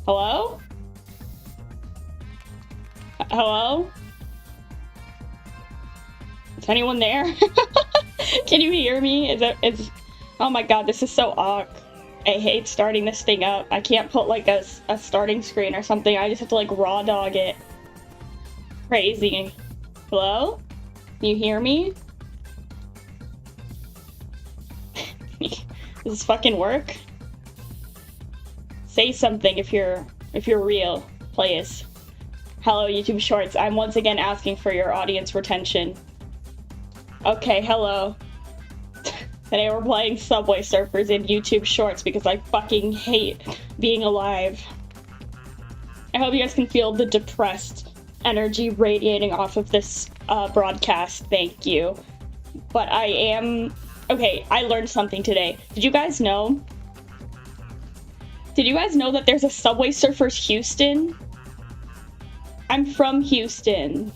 Hello? Hello? Is anyone there? Can you hear me? Oh my god, this is so awkward. I hate starting this thing up. I can't put like a starting screen or something. I just have to like raw dog it. Crazy. Hello? Can you hear me? Does this fucking work? Say something if you're real, please. Hello, YouTube Shorts. I'm once again asking for your audience retention. Okay, hello. Today we're playing Subway Surfers in YouTube Shorts because I fucking hate being alive. I hope you guys can feel the depressed energy radiating off of this broadcast. Thank you. But I am... Okay, I learned something today. Did you guys know? Did you guys know that there's a Subway Surfers Houston? I'm from Houston.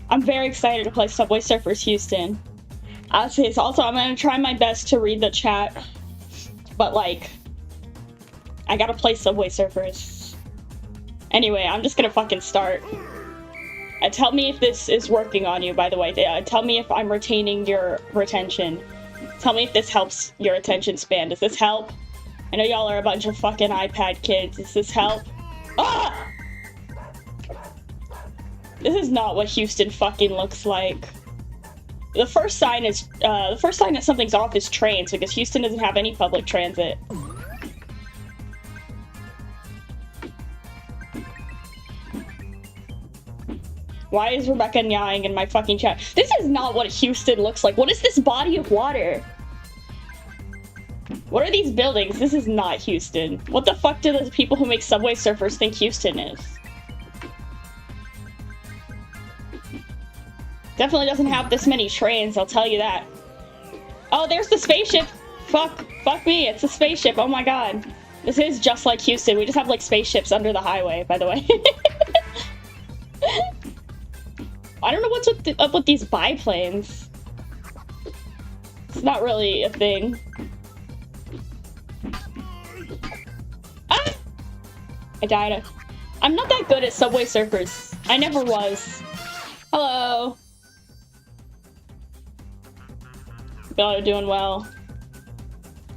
I'm very excited to play Subway Surfers Houston. Also, I'm gonna try my best to read the chat, but like, I gotta play Subway Surfers. Anyway, I'm just gonna fucking start. Tell me if this is working on you, by the way. Tell me if I'm retaining your retention. Tell me if this helps your attention span. Does this help? I know y'all are a bunch of fucking iPad kids. Does this help? Ah! This is not what Houston fucking looks like. The first sign that something's off is trains, because Houston doesn't have any public transit. Why is Rebecca nying in my fucking chat? This is not what Houston looks like. What is this body of water? What are these buildings? This is not Houston. What the fuck do the people who make Subway Surfers think Houston is? Definitely doesn't have this many trains, I'll tell you that. Oh, there's the spaceship! Fuck me, it's a spaceship, oh my god. This is just like Houston, we just have like spaceships under the highway, by the way. I don't know what's up with these biplanes. It's not really a thing. Ah! I died. I'm not that good at Subway Surfers. I never was. Hello. Y'all are doing well.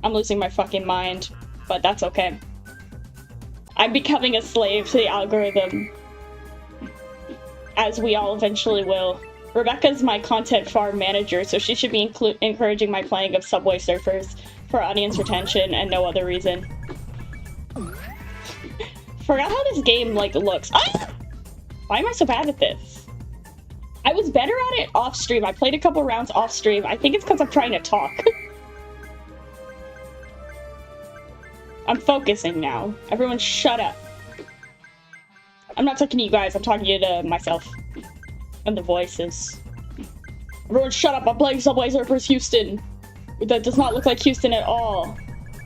I'm losing my fucking mind, but that's okay. I'm becoming a slave to the algorithm. As we all eventually will. Rebecca's my content farm manager, so she should be encouraging my playing of Subway Surfers for audience retention and no other reason. Forgot how this game, like, looks. Ah! Why am I so bad at this? I was better at it off stream. I played a couple rounds off stream. I think it's because I'm trying to talk. I'm focusing now. Everyone shut up. I'm not talking to you guys. I'm talking to myself. And the voices. Everyone shut up. I'm playing Subway Surfers Houston. That does not look like Houston at all.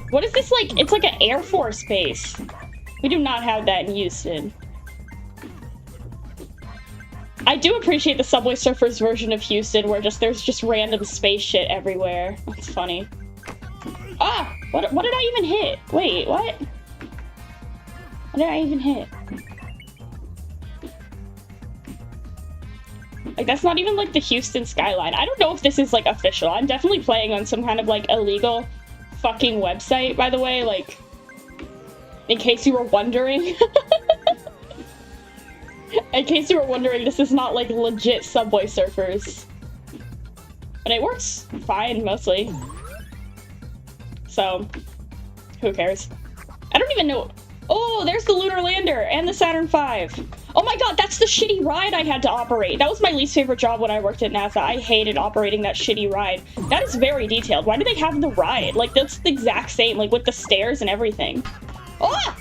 What is this like? It's like an Air Force base. We do not have that in Houston. I do appreciate the Subway Surfers version of Houston where there's just random space shit everywhere. That's funny. Ah! What did I even hit? Wait, what? What did I even hit? Like, that's not even like the Houston skyline. I don't know if this is like official. I'm definitely playing on some kind of like illegal fucking website, by the way, like, in case you were wondering. In case you were wondering, this is not like legit Subway Surfers. But it works fine, mostly. So, who cares? I don't even know. Oh, there's the Lunar Lander and the Saturn V. Oh my god, that's the shitty ride I had to operate. That was my least favorite job when I worked at NASA. I hated operating that shitty ride. That is very detailed. Why do they have the ride? Like, that's the exact same, like with the stairs and everything. Oh!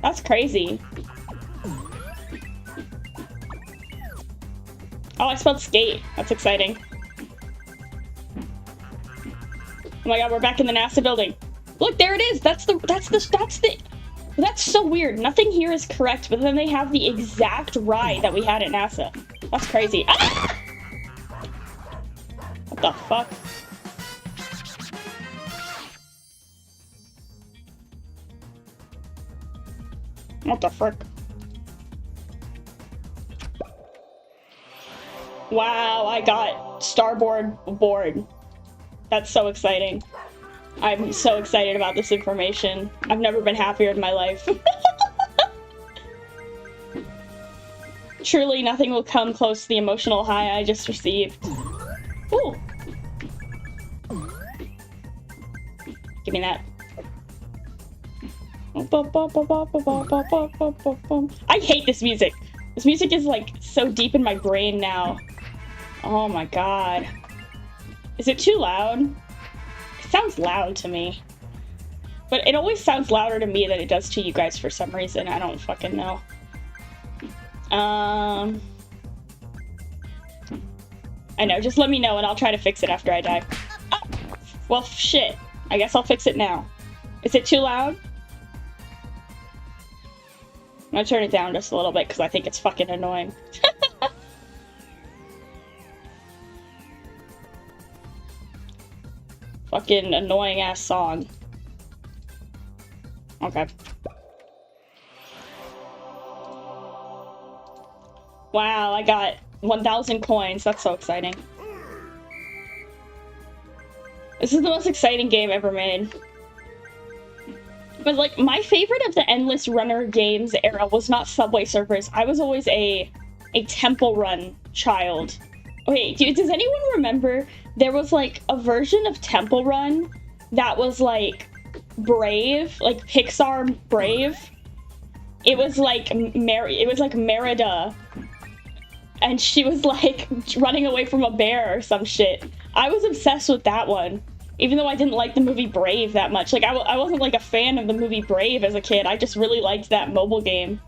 That's crazy. Oh, I spelled skate. That's exciting. Oh my god, we're back in the NASA building. Look, there it is. That's so weird. Nothing here is correct, but then they have the exact ride that we had at NASA. That's crazy. Ah! What the fuck? What the frick? Wow, I got starboard board. That's so exciting. I'm so excited about this information. I've never been happier in my life. Truly, nothing will come close to the emotional high I just received. Ooh. Give me that. I hate this music. This music is like so deep in my brain now. Oh my god. Is it too loud? It sounds loud to me. But it always sounds louder to me than it does to you guys for some reason. I don't fucking know. I know, just let me know and I'll try to fix it after I die. Oh, well, shit. I guess I'll fix it now. Is it too loud? I'm gonna turn it down just a little bit because I think it's fucking annoying. Fucking annoying ass song. Okay. Wow, I got 1,000 coins. That's so exciting. This is the most exciting game ever made. But like, my favorite of the Endless Runner games era was not Subway Surfers. I was always a Temple Run child. Okay, does anyone remember there was like a version of Temple Run that was like Brave, like Pixar Brave? It was like Merida, and she was like running away from a bear or some shit. I was obsessed with that one, even though I didn't like the movie Brave that much. Like I wasn't like a fan of the movie Brave as a kid. I just really liked that mobile game.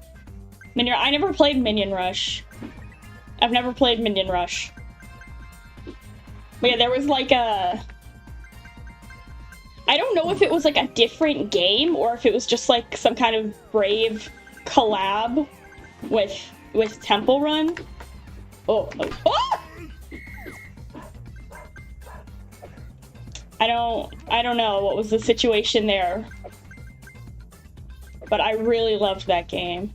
I never played Minion Rush. I've never played Minion Rush. But yeah, there was like a... I don't know if it was like a different game or if it was just like some kind of Brave collab with Temple Run. Oh. Ah! I don't know what was the situation there. But I really loved that game.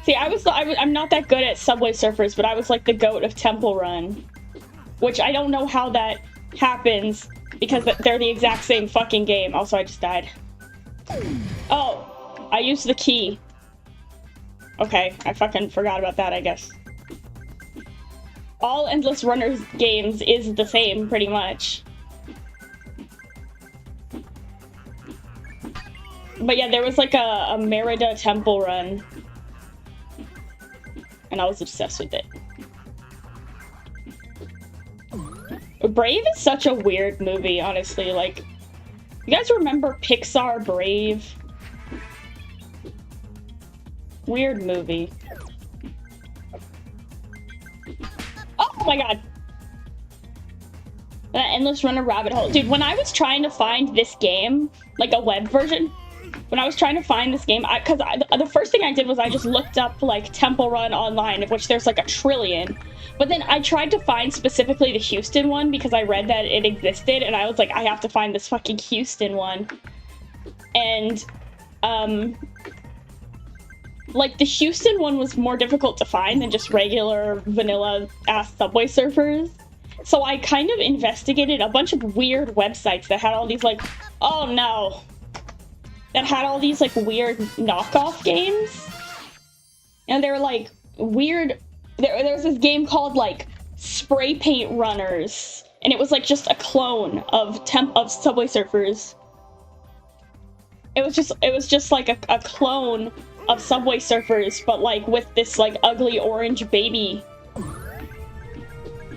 See, I'm not that good at Subway Surfers, but I was like the GOAT of Temple Run. Which I don't know how that happens, because they're the exact same fucking game. Also, I just died. Oh, I used the key. Okay, I fucking forgot about that, I guess. All Endless Runners games is the same, pretty much. But yeah, there was like a Merida Temple Run. And I was obsessed with it. Brave is such a weird movie, honestly. Like, you guys remember Pixar Brave? Weird movie. Oh my god! That Endless Runner rabbit hole. Dude, when I was trying to find this game, like a web version, when I was trying to find this game, because the first thing I did was I just looked up, like, Temple Run online, of which there's, like, a trillion. But then I tried to find specifically the Houston one because I read that it existed, and I was like, I have to find this fucking Houston one. And, like, the Houston one was more difficult to find than just regular vanilla-ass Subway Surfers. So I kind of investigated a bunch of weird websites that had all these, like, oh no, that had all these, like, weird knockoff games. And they were, like, weird. There was this game called, like, Spray Paint Runners. And it was, like, just a clone of Subway Surfers. It was just like, a clone of Subway Surfers, but, like, with this, like, ugly orange baby.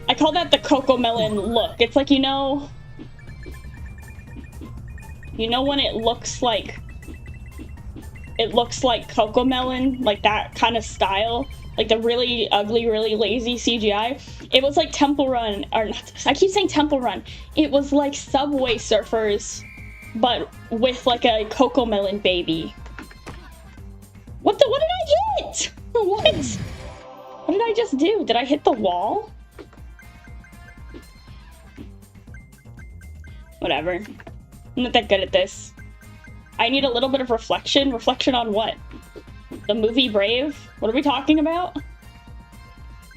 I call that the Cocomelon look. It's like, you know when it looks like Cocomelon, like that kind of style, like the really ugly, really lazy CGI. It was like Temple Run, or not, I keep saying Temple Run. It was like Subway Surfers, but with like a Cocomelon baby. What did I hit? What did I just do? Did I hit the wall? Whatever. I'm not that good at this. I need a little bit of reflection. Reflection on what? The movie Brave? What are we talking about?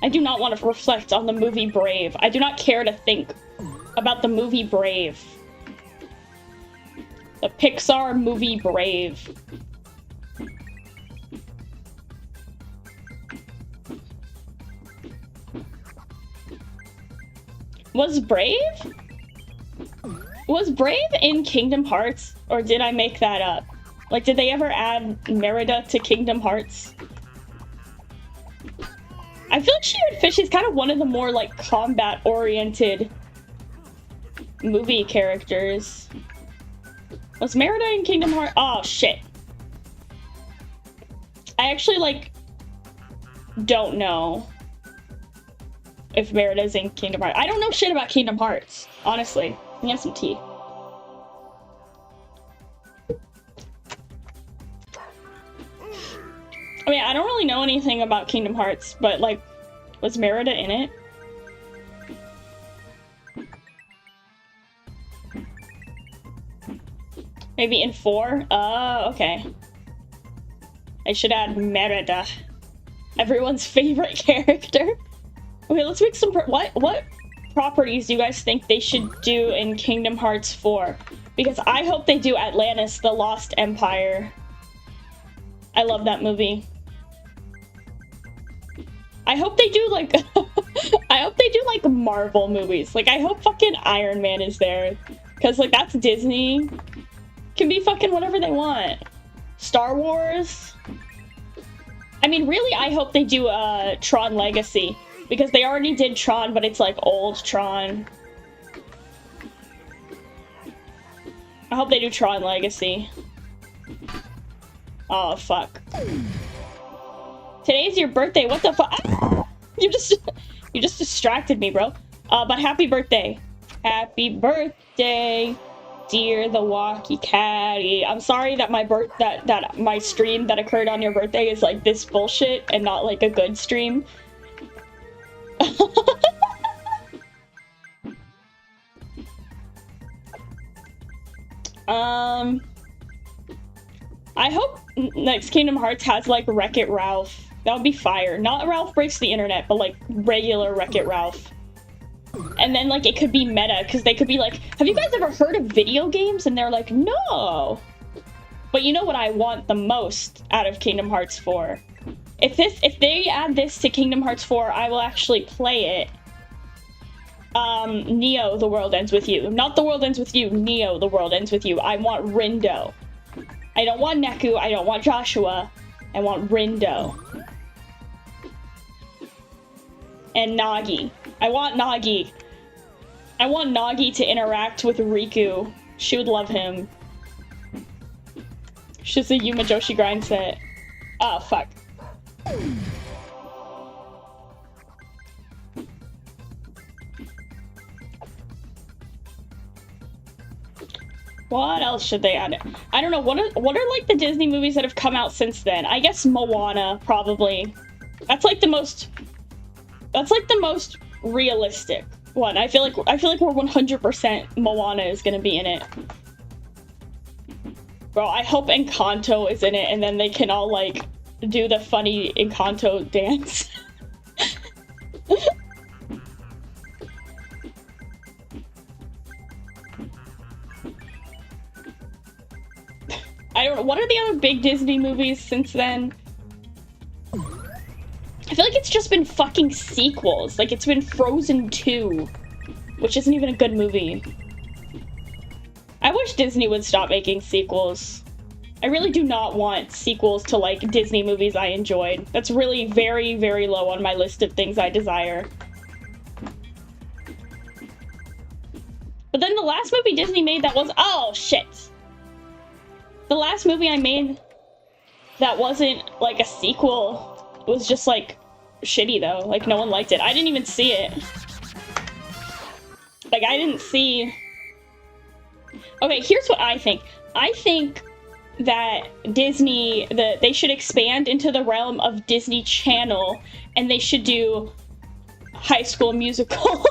I do not want to reflect on the movie Brave. I do not care to think about the movie Brave. The Pixar movie Brave. Was Brave in Kingdom Hearts? Or did I make that up? Like, did they ever add Merida to Kingdom Hearts? I feel like Sheared Fish is kind of one of the more, like, combat-oriented movie characters. Was Merida in Kingdom Hearts? Oh, shit. I actually, like, don't know if Merida's in Kingdom Hearts. I don't know shit about Kingdom Hearts, honestly. Let me have some tea. I mean, I don't really know anything about Kingdom Hearts, but, like, was Merida in it? Maybe in 4? Okay. I should add Merida. Everyone's favorite character. Okay, let's make some... What properties do you guys think they should do in Kingdom Hearts 4? Because I hope they do Atlantis, the Lost Empire. I love that movie. I hope they do, like... I hope they do, like, Marvel movies. Like, I hope fucking Iron Man is there. Because, like, that's Disney. Can be fucking whatever they want. Star Wars. I mean, really, I hope they do, Tron Legacy. Because they already did Tron, but it's, like, old Tron. I hope they do Tron Legacy. Oh, fuck. Today's your birthday. What the fuck? Ah! You just distracted me, bro. But happy birthday. Happy birthday, dear the Walkie Caddy. I'm sorry that that my stream that occurred on your birthday is like this bullshit and not like a good stream. I hope next Kingdom Hearts has like Wreck-It Ralph. That would be fire. Not Ralph Breaks the Internet, but like regular Wreck-It Ralph. And then like it could be meta, because they could be like, have you guys ever heard of video games? And they're like, no. But you know what I want the most out of Kingdom Hearts 4? If they add this to Kingdom Hearts 4, I will actually play it. Neo, The World Ends With You. Not The World Ends With You, Neo, The World Ends With You. I want Rindo. I don't want Neku, I don't want Joshua. I want Rindo. And Nagi. I want Nagi. I want Nagi to interact with Riku. She would love him. She's a Yuma Joshi grind set. Oh, fuck. What else should they add? I don't know. What are like the Disney movies that have come out since then? I guess Moana, probably. That's like the most realistic one. I feel like we're 100% Moana is gonna be in it. Bro, I hope Encanto is in it, and then they can all like do the funny Encanto dance. I don't know. What are the other big Disney movies since then? I feel like it's just been fucking sequels. Like, it's been Frozen 2, which isn't even a good movie. I wish Disney would stop making sequels. I really do not want sequels to, like, Disney movies I enjoyed. That's really very, very low on my list of things I desire. But then the last movie Disney made that was... Oh, shit! The last movie I made that wasn't, like, a sequel was just, like, shitty, though. Like, no one liked it. I didn't even see it. Like, I didn't see... Okay, here's what I think. I think that Disney... they should expand into the realm of Disney Channel, and they should do High School Musical.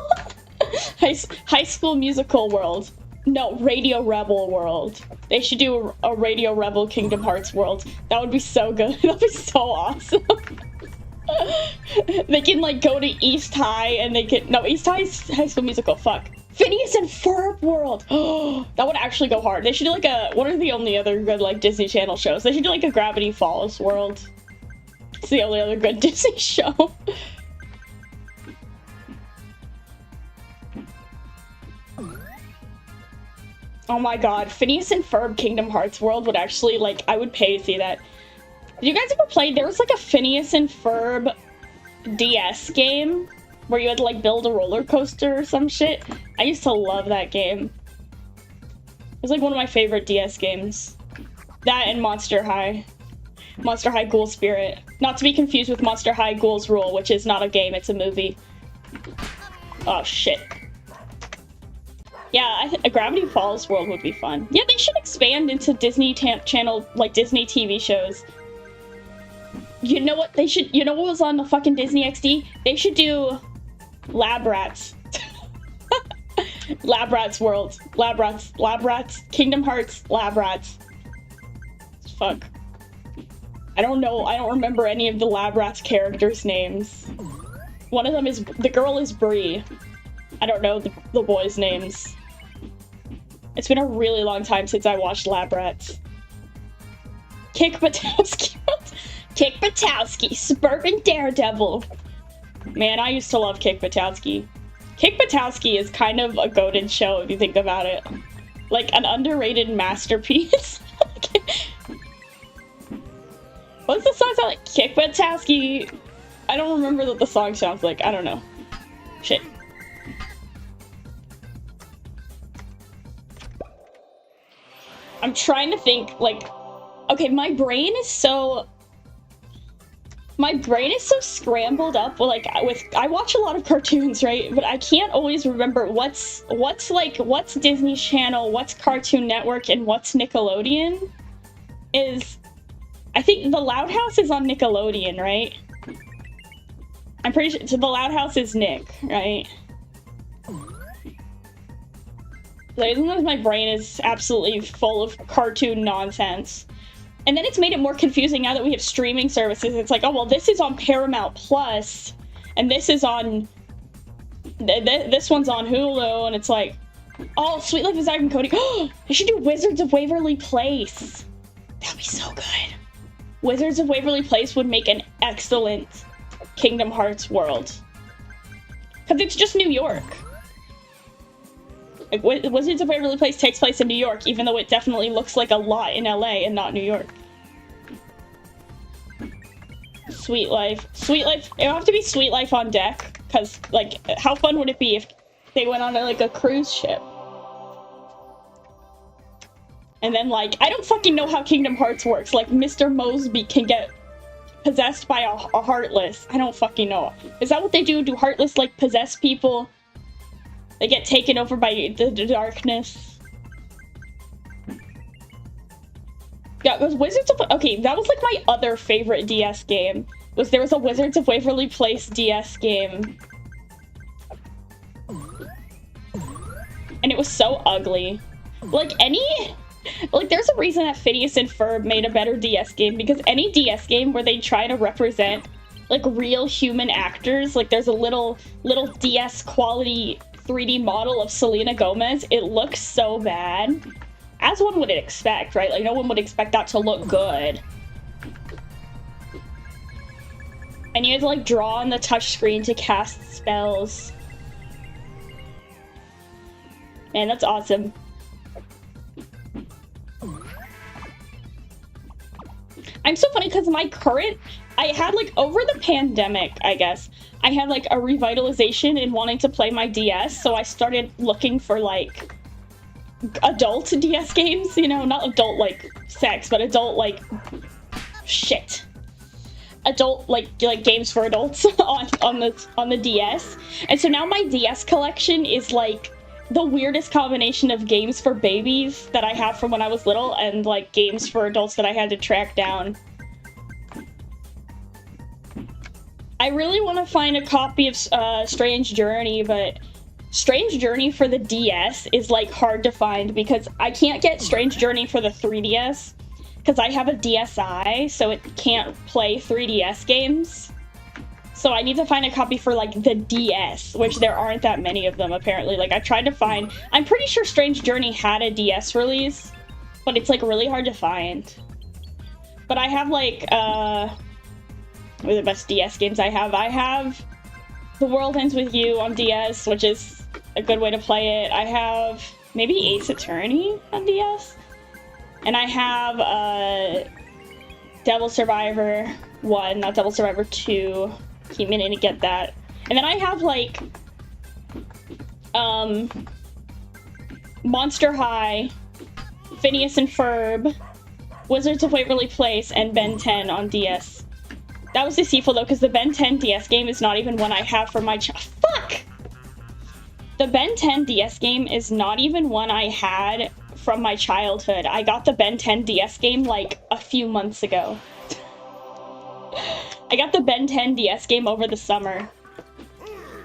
High School Musical World. No, Radio Rebel world. They should do a Radio Rebel Kingdom Hearts world. That would be so good. That'd be so awesome. They can like go to East High and they can East High's High School Musical. Fuck. Phineas and Ferb world. Oh, that would actually go hard. They should do like a, what are the only other good like Disney Channel shows? They should do like a Gravity Falls world. It's the only other good Disney show. Oh my god, Phineas and Ferb Kingdom Hearts world would actually, like, I would pay to see that. Did you guys ever play, there was like a Phineas and Ferb DS game where you had to like build a roller coaster or some shit? I used to love that game. It was like one of my favorite DS games. That and Monster High. Monster High Ghoul Spirit. Not to be confused with Monster High Ghouls Rule, which is not a game, it's a movie. Oh shit. Yeah, a Gravity Falls world would be fun. Yeah, they should expand into Disney Channel, like Disney TV shows. You know what they should, you know what was on the fucking Disney XD? They should do Lab Rats. Lab Rats world. Lab Rats, Kingdom Hearts, Lab Rats. Fuck. I don't know, I don't remember any of the Lab Rats characters' names. One of them is, the girl is Bree. I don't know the boys' names. It's been a really long time since I watched Lab Rats. Kick Batowski. Kick Batowski, Suburban Daredevil. Man, I used to love Kick Batowski. Kick Batowski is kind of a goated show if you think about it. Like an underrated masterpiece. What's the song sound like? Kick Batowski. I don't remember what the song sounds like. I don't know. Shit. I'm trying to think, like, okay, my brain is so scrambled up. Well, like, I watch a lot of cartoons, right? But I can't always remember what's Disney Channel, what's Cartoon Network, and what's Nickelodeon. I think the Loud House is on Nickelodeon, right? I'm pretty sure, so the Loud House is Nick, right? Like, sometimes my brain is absolutely full of cartoon nonsense. And then it's made it more confusing now that we have streaming services. It's like, oh, well, this is on Paramount Plus, and this is on... this one's on Hulu, and it's like, oh, Sweet Life of Zack and Cody. Oh, I should do Wizards of Waverly Place. That'd be so good. Wizards of Waverly Place would make an excellent Kingdom Hearts world. Because it's just New York. Like, Wizards of Waverly Place takes place in New York, even though it definitely looks like a lot in LA and not New York. Sweet Life. Sweet Life. It would have to be Sweet Life on deck, because, like, how fun would it be if they went on, like, a cruise ship? And then, like, I don't fucking know how Kingdom Hearts works. Like, Mr. Mosby can get possessed by a Heartless. I don't fucking know. Is that what they do? Do Heartless, like, possess people? They get taken over by the darkness. Yeah, it was Wizards of... Okay, that was like my other favorite DS game. There was a Wizards of Waverly Place DS game. And it was so ugly. Like, there's a reason that Phineas and Ferb made a better DS game, because any DS game where they try to represent, like, real human actors, like, there's a little DS quality 3D model of Selena Gomez, it looks so bad. As one would expect, right? Like, no one would expect that to look good. And you have to, like, draw on the touchscreen to cast spells. Man, that's awesome. I'm so funny because I had, like, over the pandemic, I guess, I had, like, a revitalization in wanting to play my DS, so I started looking for, like, adult DS games, you know? Not adult, like, sex, but adult, like, shit. Adult, like games for adults on the DS. And so now my DS collection is, like, the weirdest combination of games for babies that I have from when I was little and, like, games for adults that I had to track down. I really want to find a copy of Strange Journey, but Strange Journey for the DS is like hard to find because I can't get Strange Journey for the 3DS because I have a DSi, so it can't play 3DS games. So I need to find a copy for like the DS, which there aren't that many of them apparently. Like I tried to find, I'm pretty sure Strange Journey had a DS release, but it's like really hard to find. But I have like, what are the best DS games I have? I have The World Ends With You on DS, which is a good way to play it. I have maybe Ace Attorney on DS. And I have Devil Survivor 1, not Devil Survivor 2. Keep meaning to get that. And then I have like Monster High, Phineas and Ferb, Wizards of Waverly Place, and Ben 10 on DS. That was deceitful though, because the Ben 10 DS game is not even one I have for my fuck! The Ben 10 DS game is not even one I had from my childhood. I got the Ben 10 DS game like a few months ago. I got the Ben 10 DS game over the summer.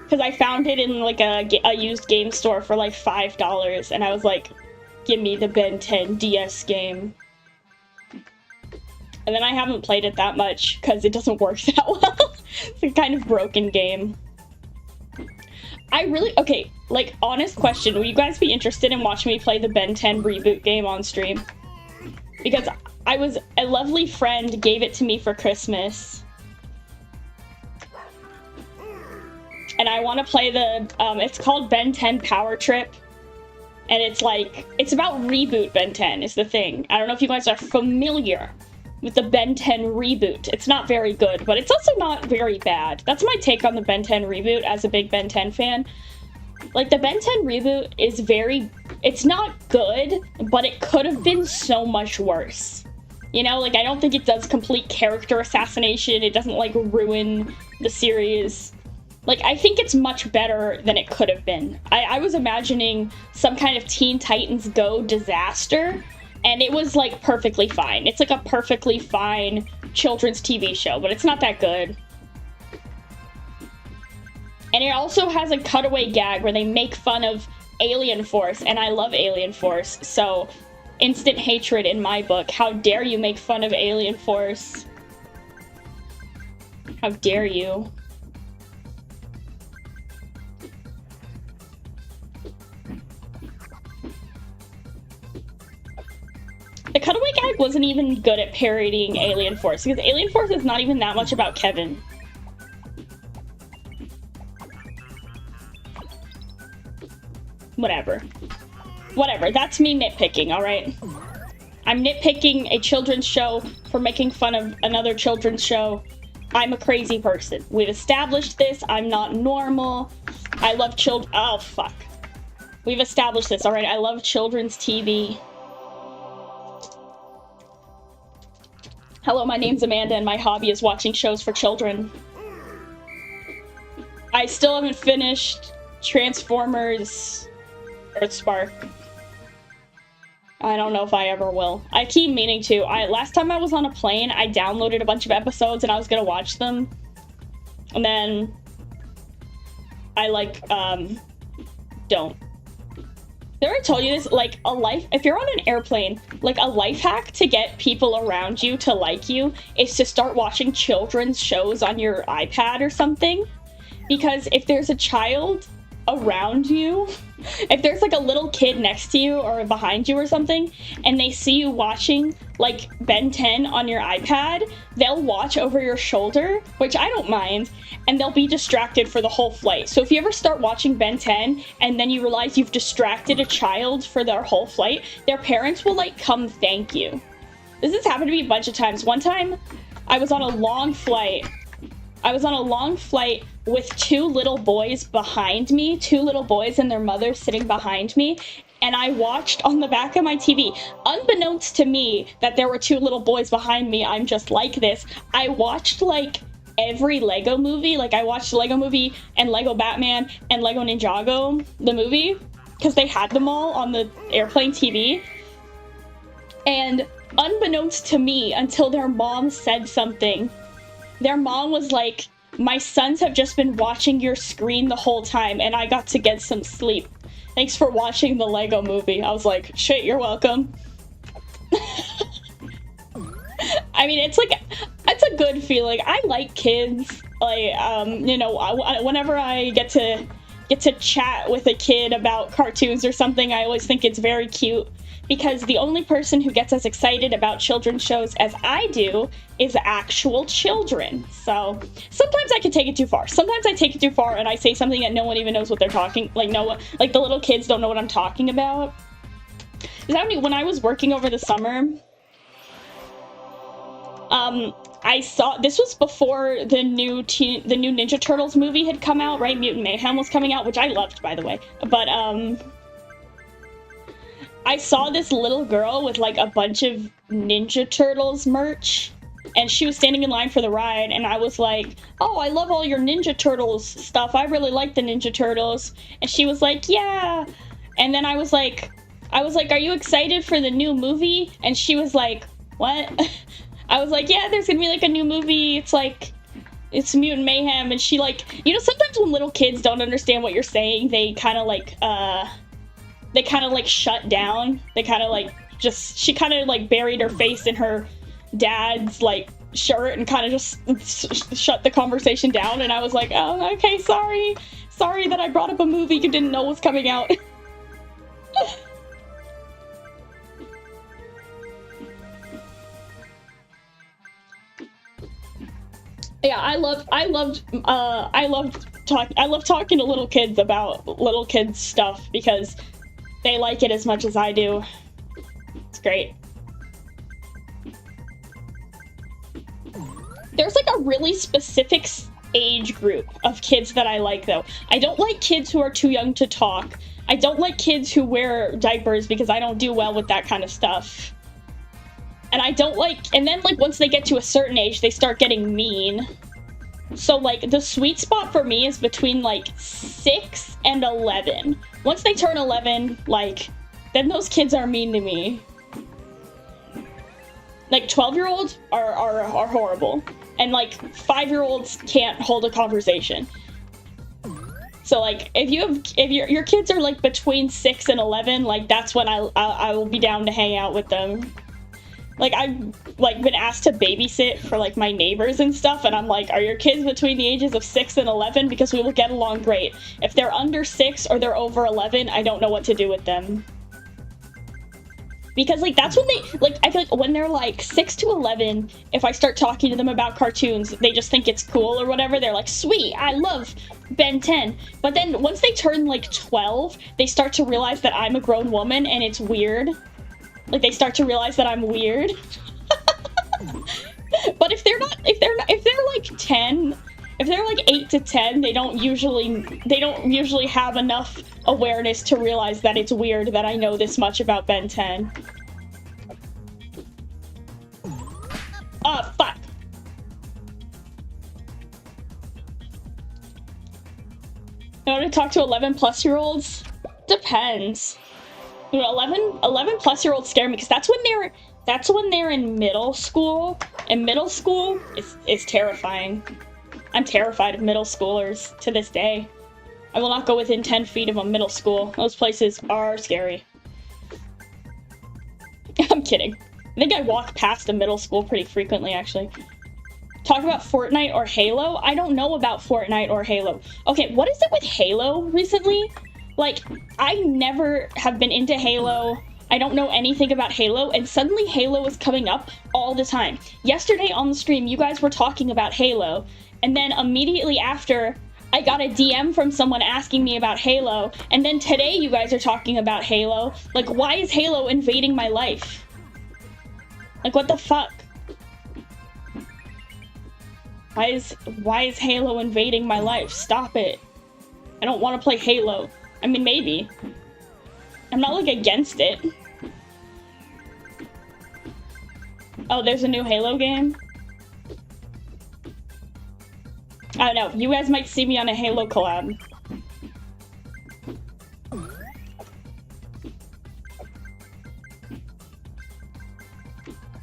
Because I found it in like a used game store for like $5, and I was like, give me the Ben 10 DS game. And then I haven't played it that much because it doesn't work that well. It's a kind of broken game. Okay, like, honest question, will you guys be interested in watching me play the Ben 10 Reboot game on stream? Because a lovely friend gave it to me for Christmas. And I want to play the, it's called Ben 10 Power Trip. And it's like, it's about Reboot Ben 10 is the thing. I don't know if you guys are familiar with the Ben 10 Reboot. It's not very good, but it's also not very bad. That's my take on the Ben 10 Reboot as a big Ben 10 fan. Like, the Ben 10 Reboot is it's not good, but it could have been so much worse. You know, like, I don't think it does complete character assassination. It doesn't, like, ruin the series. Like, I think it's much better than it could have been. I was imagining some kind of Teen Titans Go disaster, and it was, like, perfectly fine. It's, like, a perfectly fine children's TV show, but it's not that good. And it also has a cutaway gag where they make fun of Alien Force, and I love Alien Force, so instant hatred in my book. How dare you make fun of Alien Force? How dare you? The cutaway gag wasn't even good at parodying Alien Force, because Alien Force is not even that much about Kevin. Whatever. Whatever, that's me nitpicking, alright? I'm nitpicking a children's show for making fun of another children's show. I'm a crazy person. We've established this, I'm not normal. I love oh, fuck. We've established this, alright? I love children's TV. Hello, my name's Amanda, and my hobby is watching shows for children. I still haven't finished Transformers Earthspark. I don't know if I ever will. I keep meaning to. Last time I was on a plane, I downloaded a bunch of episodes and I was gonna watch them. And then I, like, don't. Did I ever told you this? Like, if you're on an airplane, like, a life hack to get people around you to like you is to start watching children's shows on your iPad or something. Because if there's a child around you, if there's, like, a little kid next to you or behind you or something, and they see you watching, like, Ben 10 on your iPad, they'll watch over your shoulder, which I don't mind, and they'll be distracted for the whole flight. So if you ever start watching Ben 10 and then you realize you've distracted a child for their whole flight, their parents will, like, come thank you. This has happened to me a bunch of times. One time, I was on a long flight. With two little boys behind me, two little boys and their mother sitting behind me, and I watched on the back of my TV, unbeknownst to me that there were two little boys behind me, I'm just like this, I watched, like, every Lego movie. Like, I watched Lego Movie and Lego Batman and Lego Ninjago, the movie, because they had them all on the airplane TV. And unbeknownst to me, until their mom said something, their mom was like, My sons have just been watching your screen the whole time, and I got to get some sleep. Thanks for watching the Lego movie. I was like, shit, you're welcome. I mean, it's a good feeling. I like kids. Like, you know, whenever I get to chat with a kid about cartoons or something, I always think it's very cute. Because the only person who gets as excited about children's shows as I do is actual children. So sometimes I can take it too far. Sometimes I take it too far and I say something that no one even knows what they're talking. Like like the little kids don't know what I'm talking about. When I was working over the summer, I saw, this was before the new Ninja Turtles movie had come out, right? Mutant Mayhem was coming out, which I loved, by the way. But I saw this little girl with like a bunch of Ninja Turtles merch, and she was standing in line for the ride, and I was like, oh, I love all your Ninja Turtles stuff. I really like the Ninja Turtles. And she was like, yeah. And then I was like, are you excited for the new movie? And she was like, what? I was like, yeah, there's gonna be like a new movie. It's Mutant Mayhem. And she like, you know, sometimes when little kids don't understand what you're saying, they kind of like shut down. They kind of like she kind of like buried her face in her dad's like shirt and kind of just shut the conversation down. And I was like, oh, okay, sorry that I brought up a movie you didn't know was coming out. Yeah, I love talking to little kids about little kids stuff because they like it as much as I do. It's great. There's like a really specific age group of kids that I like though. I don't like kids who are too young to talk. I don't like kids who wear diapers because I don't do well with that kind of stuff. And I don't like, and then like once they get to a certain age, they start getting mean. So like the sweet spot for me is between like 6 and 11. Once they turn 11, like, then those kids are mean to me. Like 12-year-olds are horrible. And like 5-year-olds can't hold a conversation. So like if your kids are like between 6 and 11, like that's when I will be down to hang out with them. Like I've like been asked to babysit for like my neighbors and stuff, and I'm like, are your kids between the ages of 6 and 11? Because we will get along great. If they're under 6 or they're over 11, I don't know what to do with them. Because like that's when they like, I feel like when they're like 6 to 11, if I start talking to them about cartoons, they just think it's cool or whatever. They're like, sweet, I love Ben 10. But then once they turn like 12, they start to realize that I'm a grown woman and it's weird. Like they start to realize that I'm weird. But if they're like 10, if they're like 8 to 10, they don't usually have enough awareness to realize that it's weird that I know this much about Ben 10. Fuck. In order to talk to 11-plus-year-olds? Depends. You know, 11-plus-year-olds scare me because that's when they're in middle school. And middle school is terrifying. I'm terrified of middle schoolers to this day. I will not go within 10 feet of a middle school. Those places are scary. I'm kidding. I think I walk past a middle school pretty frequently, actually. Talk about Fortnite or Halo? I don't know about Fortnite or Halo. Okay, what is it with Halo recently? Like, I never have been into Halo. I don't know anything about Halo, and suddenly Halo is coming up all the time. Yesterday on the stream, you guys were talking about Halo, and then immediately after, I got a DM from someone asking me about Halo, and then today you guys are talking about Halo. Like, why is Halo invading my life? Like, what the fuck? Why is Halo invading my life? Stop it. I don't want to play Halo. I mean, maybe. I'm not, like, against it. Oh, there's a new Halo game? I don't know. You guys might see me on a Halo collab.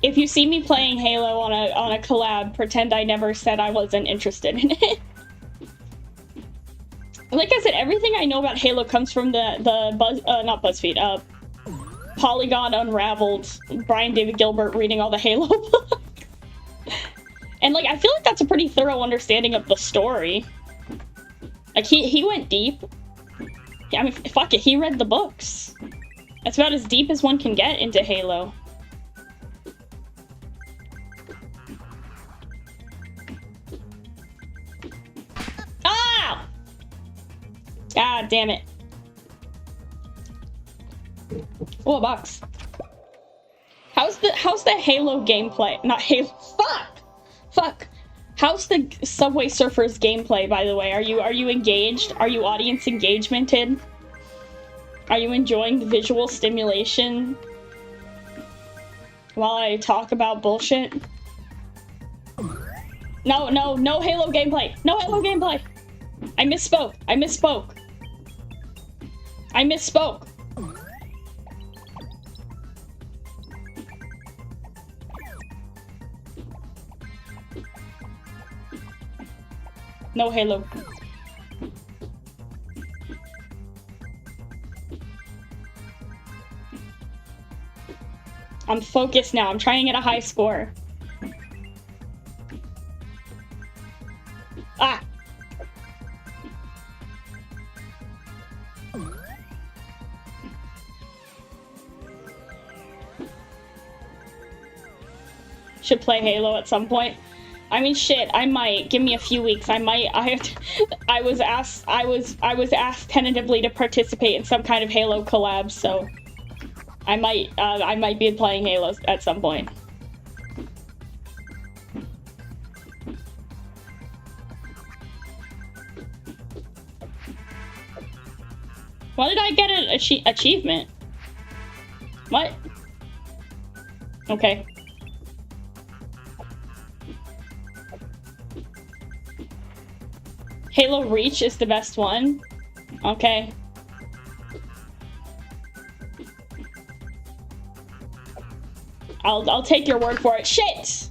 If you see me playing Halo on a collab, pretend I never said I wasn't interested in it. Like I said, everything I know about Halo comes from not BuzzFeed, Polygon Unraveled, Brian David Gilbert reading all the Halo books. And like, I feel like that's a pretty thorough understanding of the story. Like, he went deep. I mean, fuck it, he read the books. That's about as deep as one can get into Halo. Ah! God damn it. Oh, a box. How's the Halo gameplay? Not Halo. Fuck. How's the Subway Surfers gameplay, by the way? Are you engaged? Are you audience engagemented? Are you enjoying the visual stimulation while I talk about bullshit? No Halo gameplay. No Halo gameplay. I misspoke. No Halo. I'm focused now. I'm trying to get a high score. Ah! Should play Halo at some point. I mean, shit, I might. Give me a few weeks. I was asked tentatively to participate in some kind of Halo collab, so I might be playing Halo at some point. Why did I get an achievement? What? Okay. Halo Reach is the best one. Okay. I'll take your word for it. Shit!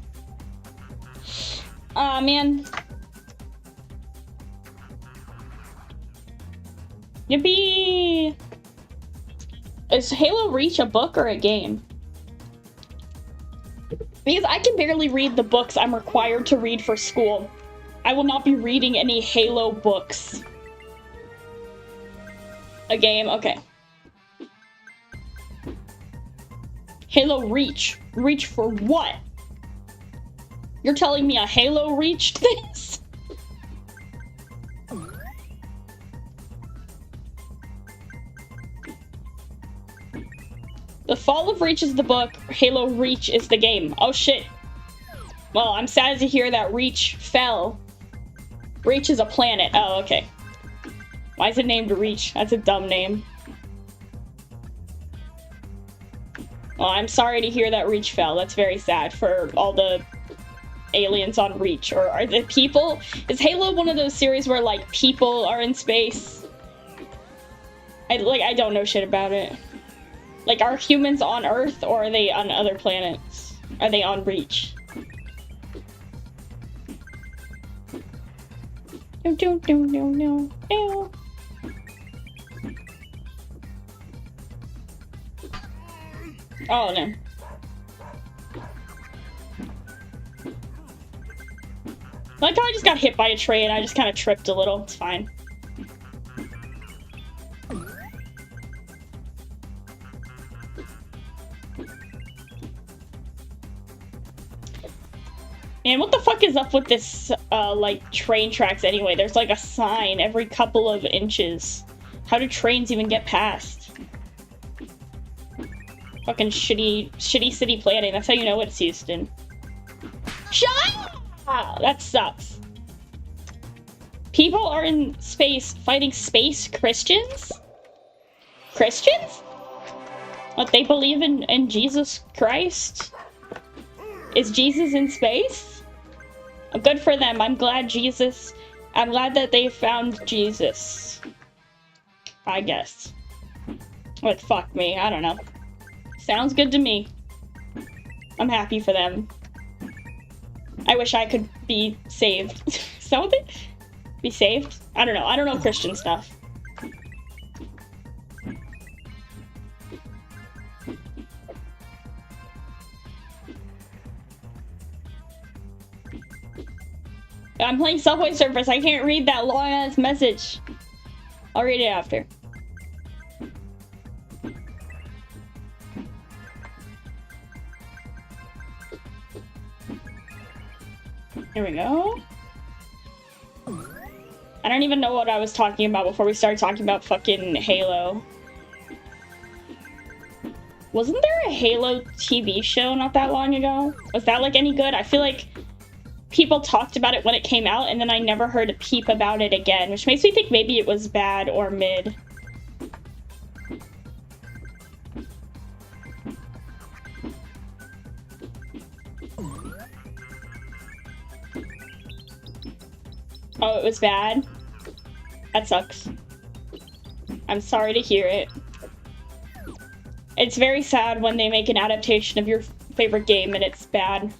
Aw, man. Yippee! Is Halo Reach a book or a game? Because I can barely read the books I'm required to read for school. I will not be reading any Halo books. A game? Okay. Halo Reach. Reach for what? You're telling me a Halo reached this? The Fall of Reach is the book, Halo Reach is the game. Oh shit. Well, I'm sad to hear that Reach fell. Reach is a planet. Oh, okay. Why is it named Reach? That's a dumb name. Well, I'm sorry to hear that Reach fell. That's very sad for all the aliens on Reach. Or are the people... Is Halo one of those series where, like, people are in space? I don't know shit about it. Like, are humans on Earth, or are they on other planets? Are they on Reach? No. Oh, no. Like how I just got hit by a train, I just kind of tripped a little. It's fine. Man, what the fuck is up with this, like, train tracks anyway? There's, like, a sign every couple of inches. How do trains even get past? Fucking shitty city planning. That's how you know it's Houston. Shut up! That sucks. People are in space fighting space Christians? Christians? What, they believe in Jesus Christ? Is Jesus in space? Good for them. I'm glad that they found Jesus. I guess. But fuck me. I don't know. Sounds good to me. I'm happy for them. I wish I could be saved. Is that what they... Be saved? I don't know. I don't know Christian stuff. I'm playing Subway Surfers. I can't read that long-ass message. I'll read it after. Here we go. I don't even know what I was talking about before we started talking about fucking Halo. Wasn't there a Halo TV show not that long ago? Was that, like, any good? I feel like people talked about it when it came out, and then I never heard a peep about it again, which makes me think maybe it was bad or mid. Oh, it was bad? That sucks. I'm sorry to hear it. It's very sad when they make an adaptation of your favorite game and it's bad.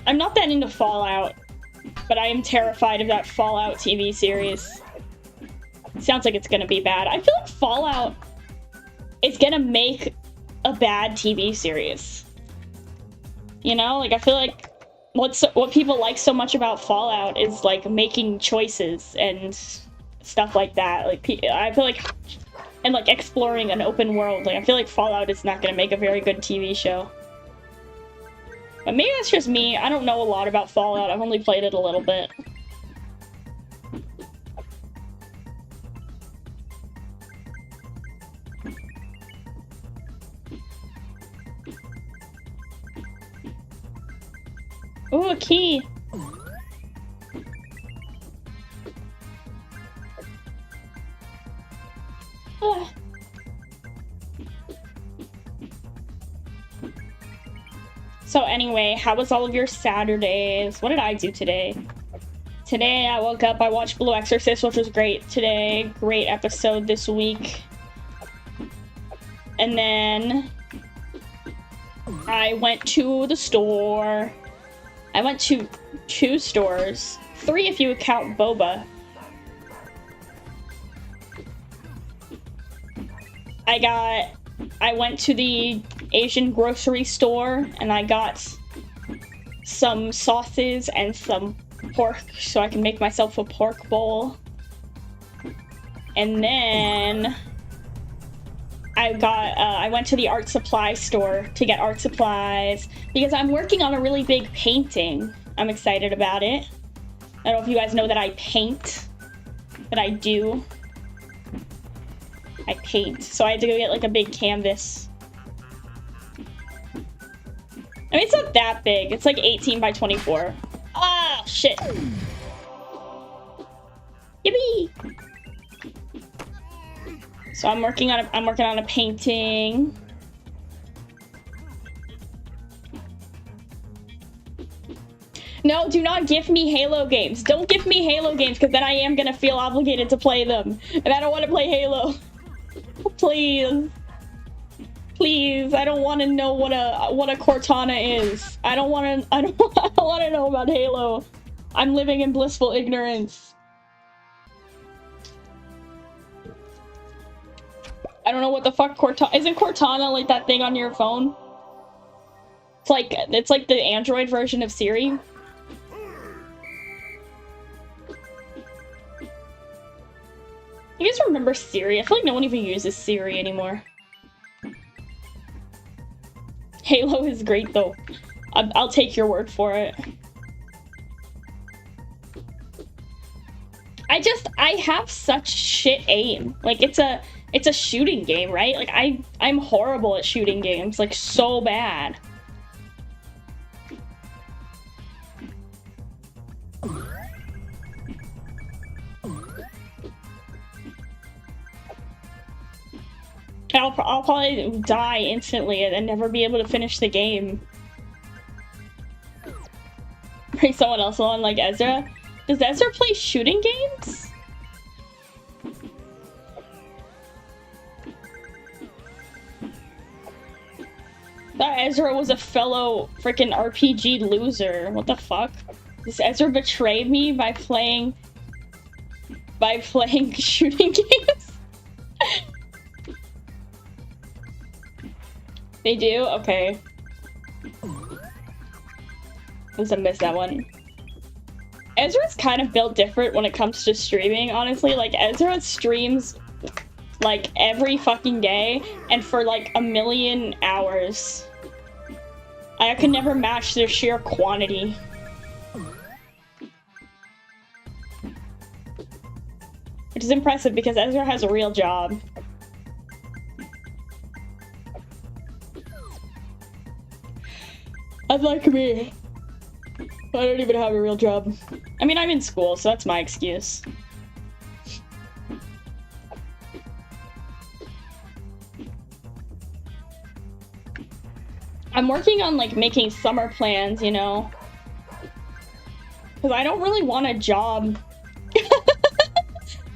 I'm not that into Fallout, but I am terrified of that Fallout TV series. Sounds like it's gonna be bad. I feel like Fallout is gonna make a bad TV series. You know? Like, I feel like what people like so much about Fallout is, like, making choices and stuff like that. Like, I feel like... And, like, exploring an open world. Like, I feel like Fallout is not gonna make a very good TV show. But maybe that's just me. I don't know a lot about Fallout. I've only played it a little bit. Ooh, a key! Ah. So anyway, how was all of your Saturdays? What did I do today? Today I woke up, I watched Blue Exorcist, which was great today. Great episode this week. And then I went to the store. I went to 2 stores. 3 if you count Boba. I went to the Asian grocery store and I got some sauces and some pork so I can make myself a pork bowl. And then I went to the art supply store to get art supplies because I'm working on a really big painting. I'm excited about it. I don't know if you guys know that I paint, but I do. I paint, so I had to go get like a big canvas. I mean, it's not that big. It's like 18 by 24. Ah, shit. Yippee! So I'm working on a painting. No, do not gift me Halo games. Don't gift me Halo games, because then I am gonna feel obligated to play them, and I don't want to play Halo. Please. Please, I don't want to know what a Cortana is. I don't want to know about Halo. I'm living in blissful ignorance. I don't know what the fuck Cortana... Isn't Cortana like that thing on your phone? It's like the Android version of Siri. You guys remember Siri? I feel like no one even uses Siri anymore. Halo is great though. I'll take your word for it. I have such shit aim. Like, it's a shooting game, right? Like, I'm horrible at shooting games. Like, so bad. I'll probably die instantly and never be able to finish the game. Bring someone else on, like Ezra. Does Ezra play shooting games? That Ezra was a fellow freaking RPG loser. What the fuck? Does Ezra betray me by playing shooting games? They do? Okay. Must have missed that one. Ezra's kind of built different when it comes to streaming, honestly. Like, Ezra streams, like, every fucking day, and for, like, 1,000,000 hours. I could never match their sheer quantity. Which is impressive, because Ezra has a real job. Unlike me. I don't even have a real job. I mean, I'm in school, so that's my excuse. I'm working on, like, making summer plans, you know? Because I don't really want a job.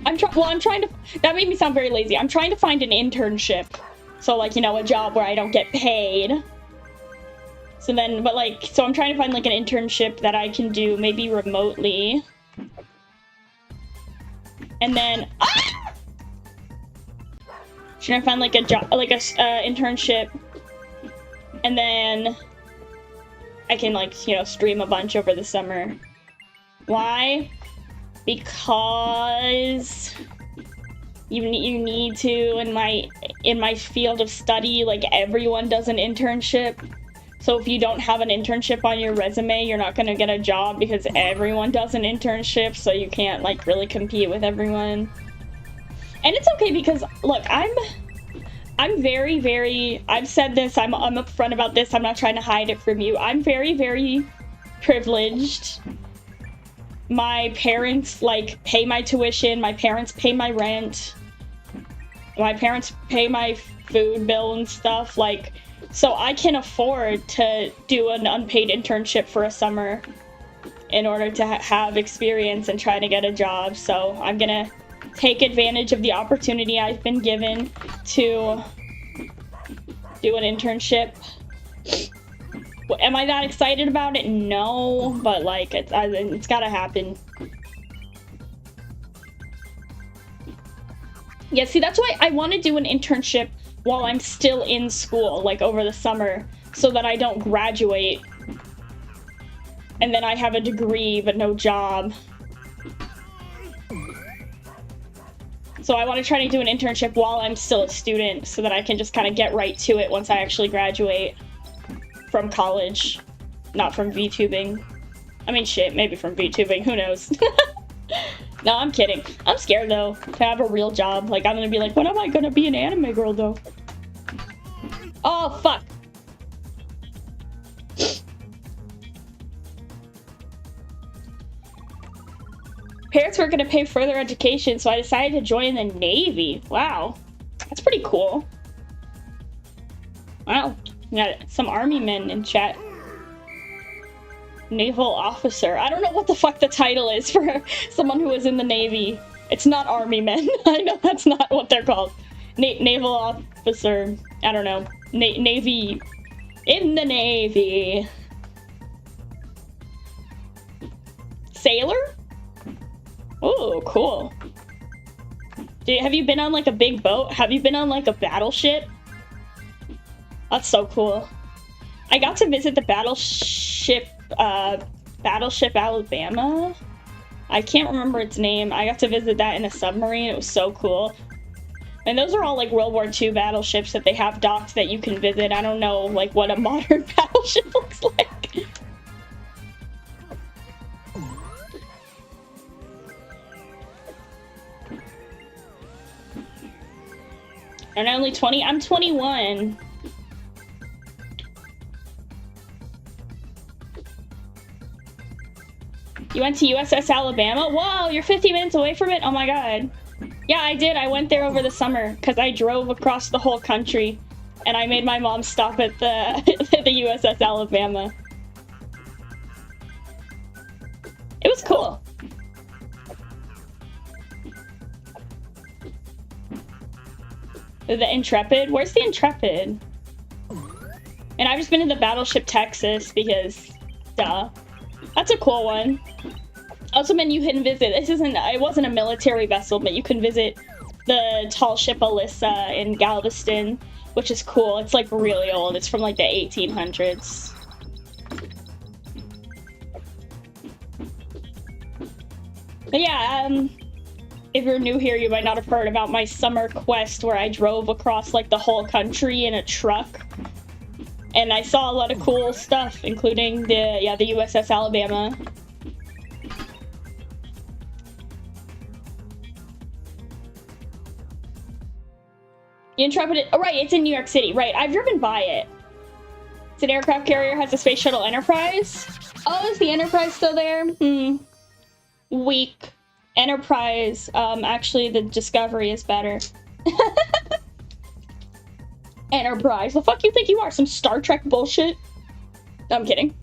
I'm trying to... That made me sound very lazy. I'm trying to find an internship. So, like, you know, a job where I don't get paid. So then, but like, so I'm trying to find like an internship that I can do maybe remotely. And then, should I find like a job, like a internship, and then I can like, you know, stream a bunch over the summer. Why? Because you need to in my field of study, like everyone does an internship. So if you don't have an internship on your resume, you're not gonna get a job because everyone does an internship, so you can't like really compete with everyone. And it's okay because look, I'm very, very, I've said this, I'm upfront about this, I'm not trying to hide it from you. I'm very, very privileged. My parents like pay my tuition, my parents pay my rent, my parents pay my food bill and stuff, like, so I can afford to do an unpaid internship for a summer in order to have experience and try to get a job. So I'm gonna take advantage of the opportunity I've been given to do an internship. Am I that excited about it? No, but like it's gotta happen. Yeah, see, that's why I want to do an internship while I'm still in school, like over the summer, so that I don't graduate and then I have a degree but no job. So I want to try to do an internship while I'm still a student so that I can just kind of get right to it once I actually graduate from college, not from VTubing. I mean, shit, maybe from VTubing, who knows? No, I'm kidding. I'm scared, though, to have a real job. Like, I'm gonna be like, when am I gonna be an anime girl, though? Oh, fuck. Parents were gonna pay further education, so I decided to join the Navy. Wow. That's pretty cool. Wow. We got some army men in chat. Naval officer. I don't know what the fuck the title is for someone who is in the Navy. It's not army men. I know that's not what they're called. Naval officer. I don't know. Navy. In the Navy. Sailor? Oh, cool. Have you been on like a big boat? Have you been on like a battleship? That's so cool. I got to visit the battleship Alabama. I can't remember its name. I got to visit that in a submarine. It was so cool. And those are all like World War II battleships that they have docked that you can visit. I don't know like what a modern battleship looks like. And I'm only 20. I'm 21. You went to USS Alabama? Whoa, you're 50 minutes away from it? Oh my god. Yeah, I did. I went there over the summer because I drove across the whole country and I made my mom stop at the, at the USS Alabama. It was cool. The Intrepid? Where's the Intrepid? And I've just been in the battleship Texas because, duh. That's a cool one. Also, man, you can visit. It wasn't a military vessel, but you can visit the tall ship Alyssa in Galveston, which is cool. It's like really old. It's from like the 1800s. But yeah, if you're new here, you might not have heard about my summer quest where I drove across like the whole country in a truck. And I saw a lot of cool stuff, including the USS Alabama. The Intrepid, oh right, it's in New York City, right, I've driven by it. It's an aircraft carrier, has a space shuttle Enterprise. Oh, is the Enterprise still there? Weak. Enterprise, actually the Discovery is better. Enterprise, the fuck you think you are? Some Star Trek bullshit? No, I'm kidding.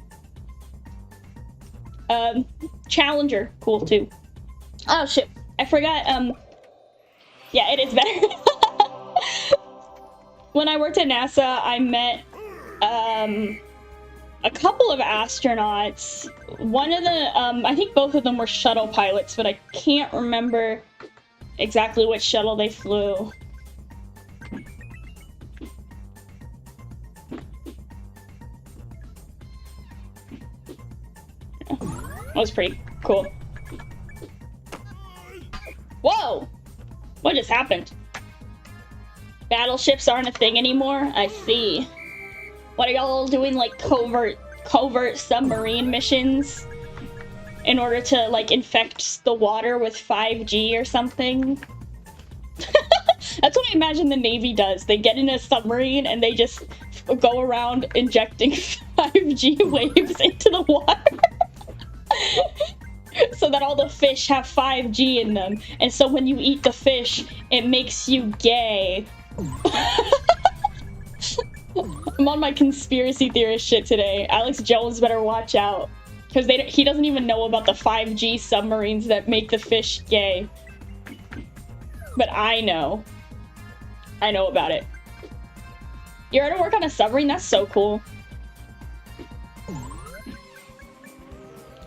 Challenger, cool too. Oh shit, I forgot, yeah, it is better. When I worked at NASA, I met, a couple of astronauts. One of the, I think both of them were shuttle pilots, but I can't remember exactly which shuttle they flew. That was pretty cool. Whoa! What just happened? Battleships aren't a thing anymore? I see. What are y'all doing, like, covert submarine missions? In order to, like, infect the water with 5G or something? That's what I imagine the Navy does. They get in a submarine and they just go around injecting 5G waves into the water. So that all the fish have 5G in them. And so when you eat the fish, it makes you gay. I'm on my conspiracy theorist shit today. Alex Jones better watch out. Because he doesn't even know about the 5G submarines that make the fish gay. But I know. I know about it. You're gonna work on a submarine? That's so cool.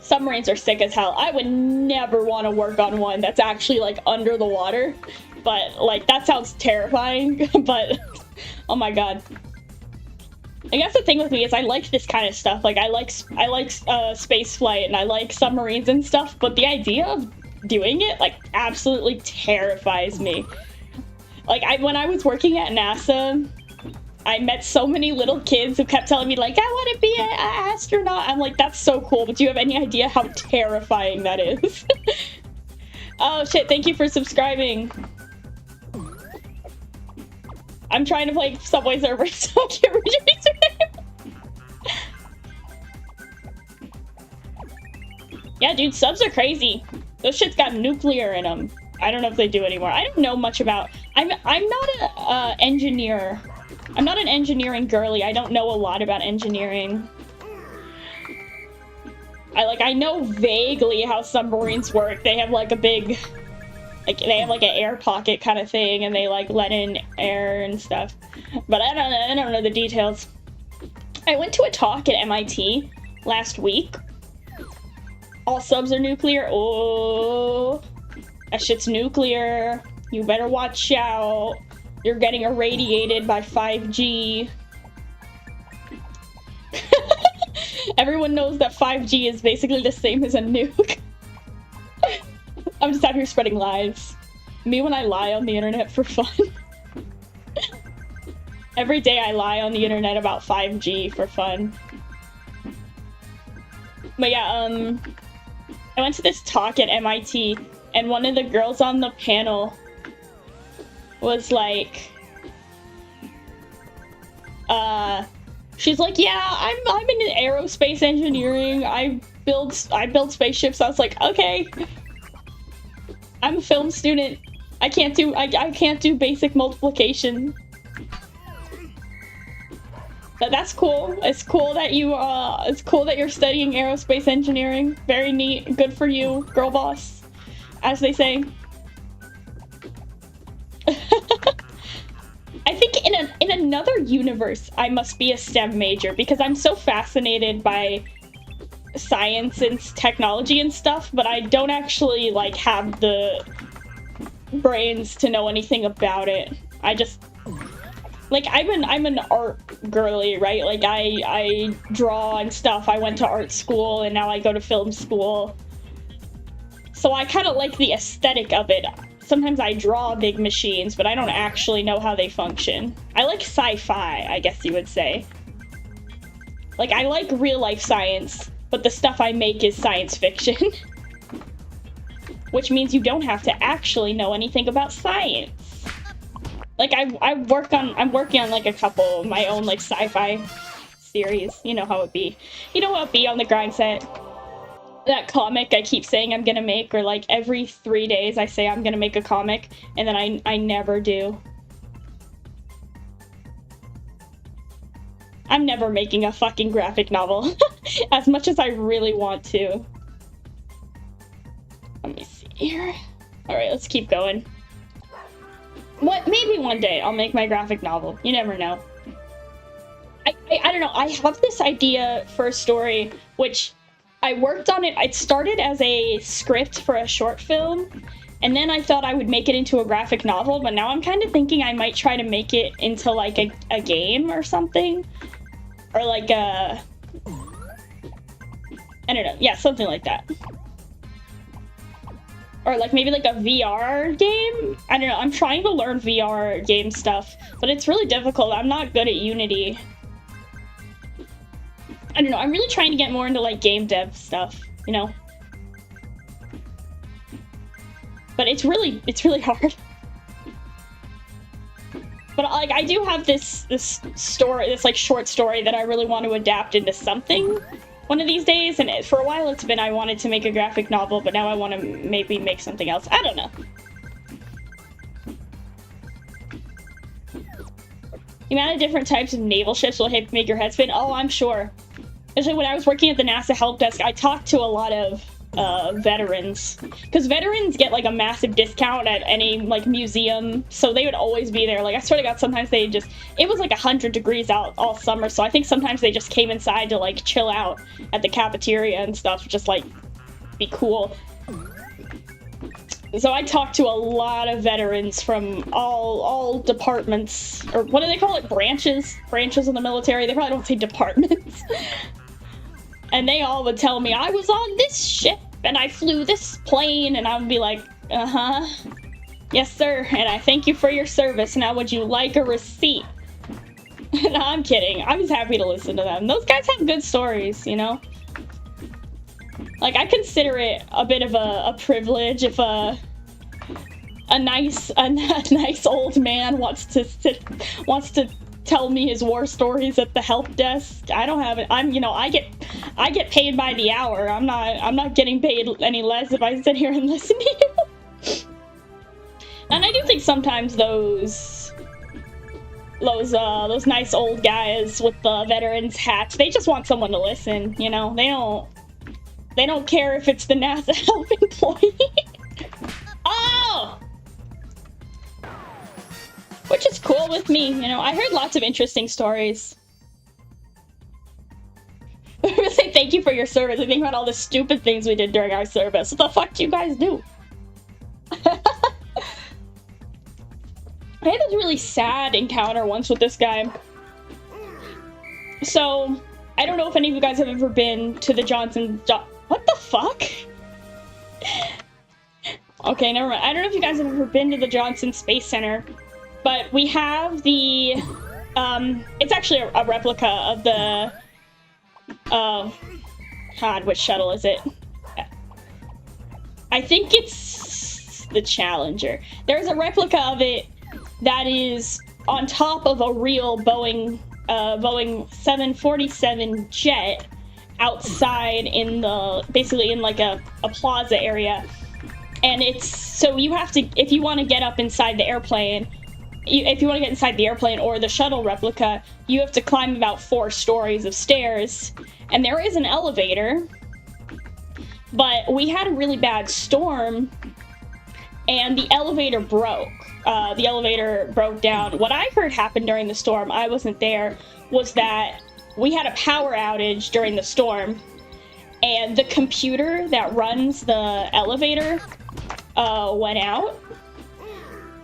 Submarines are sick as hell. I would never want to work on one that's actually, like, under the water. But, like, that sounds terrifying. But, oh my god. I guess the thing with me is I like this kind of stuff. Like, I like space flight and I like submarines and stuff. But the idea of doing it, like, absolutely terrifies me. Like, when I was working at NASA, I met so many little kids who kept telling me, like, I want to be an astronaut. I'm like, that's so cool, but do you have any idea how terrifying that is? Oh, shit, thank you for subscribing. I'm trying to play Subway Surfers, so I can't read your username. Yeah, dude, subs are crazy. Those shits got nuclear in them. I don't know if they do anymore. I don't know much about... I'm not an engineer. I'm not an engineering girly. I don't know a lot about engineering. I know vaguely how submarines work. They have like a big, like they have like an air pocket kind of thing, and they like let in air and stuff. But I don't know the details. I went to a talk at MIT last week. All subs are nuclear. Oh, that shit's nuclear. You better watch out. You're getting irradiated by 5G. Everyone knows that 5G is basically the same as a nuke. I'm just out here spreading lies. Me when I lie on the internet for fun. Every day I lie on the internet about 5G for fun. But yeah, I went to this talk at MIT, and one of the girls on the panel was like, she's like, yeah, I'm in aerospace engineering. I build spaceships. I was like, okay. I'm a film student. I can't do basic multiplication. But that's cool. It's cool that you're studying aerospace engineering. Very neat. Good for you, girl boss, as they say. I think in a another universe, I must be a STEM major because I'm so fascinated by science and technology and stuff, but I don't actually, like, have the brains to know anything about it. I just, like, I'm an art girly, right? Like, I draw and stuff. I went to art school, and now I go to film school. So I kind of like the aesthetic of it. Sometimes I draw big machines, but I don't actually know how they function. I like sci-fi, I guess you would say. Like, I like real-life science, but the stuff I make is science fiction. Which means you don't have to actually know anything about science. Like, I'm working on, like, a couple of my own, like, sci-fi series. You know how it be. You know how it be on the grind set. That comic I keep saying I'm gonna make, or, like, every 3 days I say I'm gonna make a comic, and then I never do. I'm never making a fucking graphic novel. As much as I really want to. Let me see here. Alright, let's keep going. What? Maybe one day I'll make my graphic novel. You never know. I don't know. I have this idea for a story, which I worked on it. It started as a script for a short film, and then I thought I would make it into a graphic novel, but now I'm kind of thinking I might try to make it into, like, a game or something. Or, like, I don't know. Yeah, something like that. Or, like, maybe, like, a VR game? I don't know. I'm trying to learn VR game stuff, but it's really difficult. I'm not good at Unity. I don't know. I'm really trying to get more into, like, game dev stuff, you know? But it's really hard. But, like, I do have this story, this, like, short story that I really want to adapt into something one of these days, and for a while it's been I wanted to make a graphic novel, but now I want to maybe make something else. I don't know. The amount of different types of naval ships will make your head spin. Oh, I'm sure. Especially when I was working at the NASA help desk, I talked to a lot of veterans, because veterans get, like, a massive discount at any, like, museum, so they would always be there. Like, I swear to God, sometimes they just, it was like 100 degrees out all summer, so I think sometimes they just came inside to, like, chill out at the cafeteria and stuff, just, like, be cool. So I talked to a lot of veterans from all departments, or what do they call it? Branches in the military. They probably don't say departments. And they all would tell me, I was on this ship, and I flew this plane, and I would be like, uh-huh. Yes, sir, and I thank you for your service. Now, would you like a receipt? No, I'm kidding. I was happy to listen to them. Those guys have good stories, you know? Like, I consider it a bit of a privilege if a nice old man wants to tell me his war stories at the help desk. I don't have it. I get paid by the hour. I'm not getting paid any less if I sit here and listen to you. And I do think sometimes those nice old guys with the veterans hats, they just want someone to listen, you know? They don't care if it's the NASA help employee. Oh! Which is cool with me, you know. I heard lots of interesting stories. I would say thank you for your service. I think about all the stupid things we did during our service. What the fuck do you guys do? I had this really sad encounter once with this guy. So, I don't know if any of you guys have ever been to the what the fuck? Okay, never mind. I don't know if you guys have ever been to the Johnson Space Center, but we have the, it's actually a replica of the, God, which shuttle is it? I think it's the Challenger. There's a replica of it that is on top of a real Boeing 747 jet outside in basically in like a plaza area. And so you have to, if you want to get up inside the airplane, if you want to get inside the airplane or the shuttle replica, you have to climb about 4 stories of stairs. And there is an elevator, but we had a really bad storm, and the elevator broke. the elevator broke down. What I heard happened during the storm, I wasn't there, was that we had a power outage during the storm, and the computer that runs the elevator went out,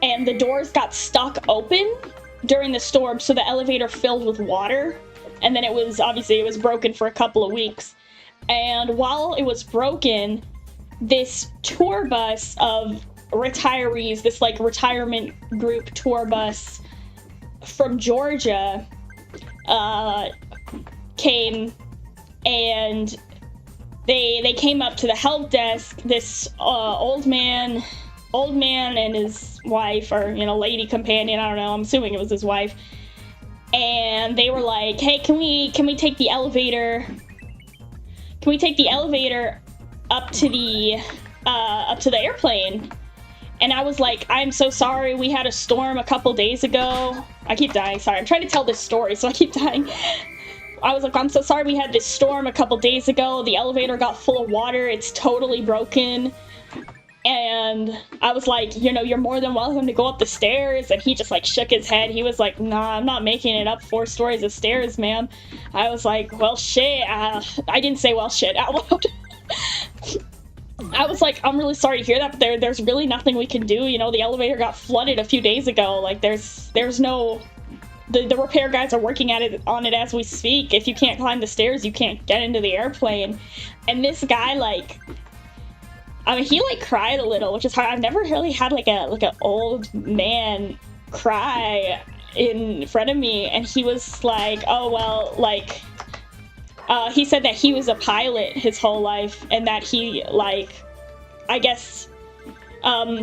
and the doors got stuck open during the storm, so the elevator filled with water, and then it was broken for a couple of weeks. And while it was broken, this tour bus of retirees, this like retirement group tour bus from Georgia came, and they came up to the help desk. This old man and his wife, or lady companion, I don't know, I'm assuming it was his wife, and they were like, hey, can we take the elevator up to the airplane? And I was like, I'm so sorry, we had a storm a couple days ago. I keep dying, sorry, I'm trying to tell this story, so I keep dying. I was like, I'm so sorry, we had this storm a couple days ago, the elevator got full of water, it's totally broken. And I was like, you're more than welcome to go up the stairs. And he just like shook his head. He was like, nah, I'm not making it up 4 stories of stairs, ma'am. I was like, well, shit. I didn't say well, shit out loud. I was like, I'm really sorry to hear that, but there's really nothing we can do. The elevator got flooded a few days ago. Like, there's no... The repair guys are working on it as we speak. If you can't climb the stairs, you can't get into the airplane. And this guy, like... he like cried a little, which is hard. I've never really had like an old man cry in front of me, and he was like, oh well, like he said that he was a pilot his whole life, and that he like, I guess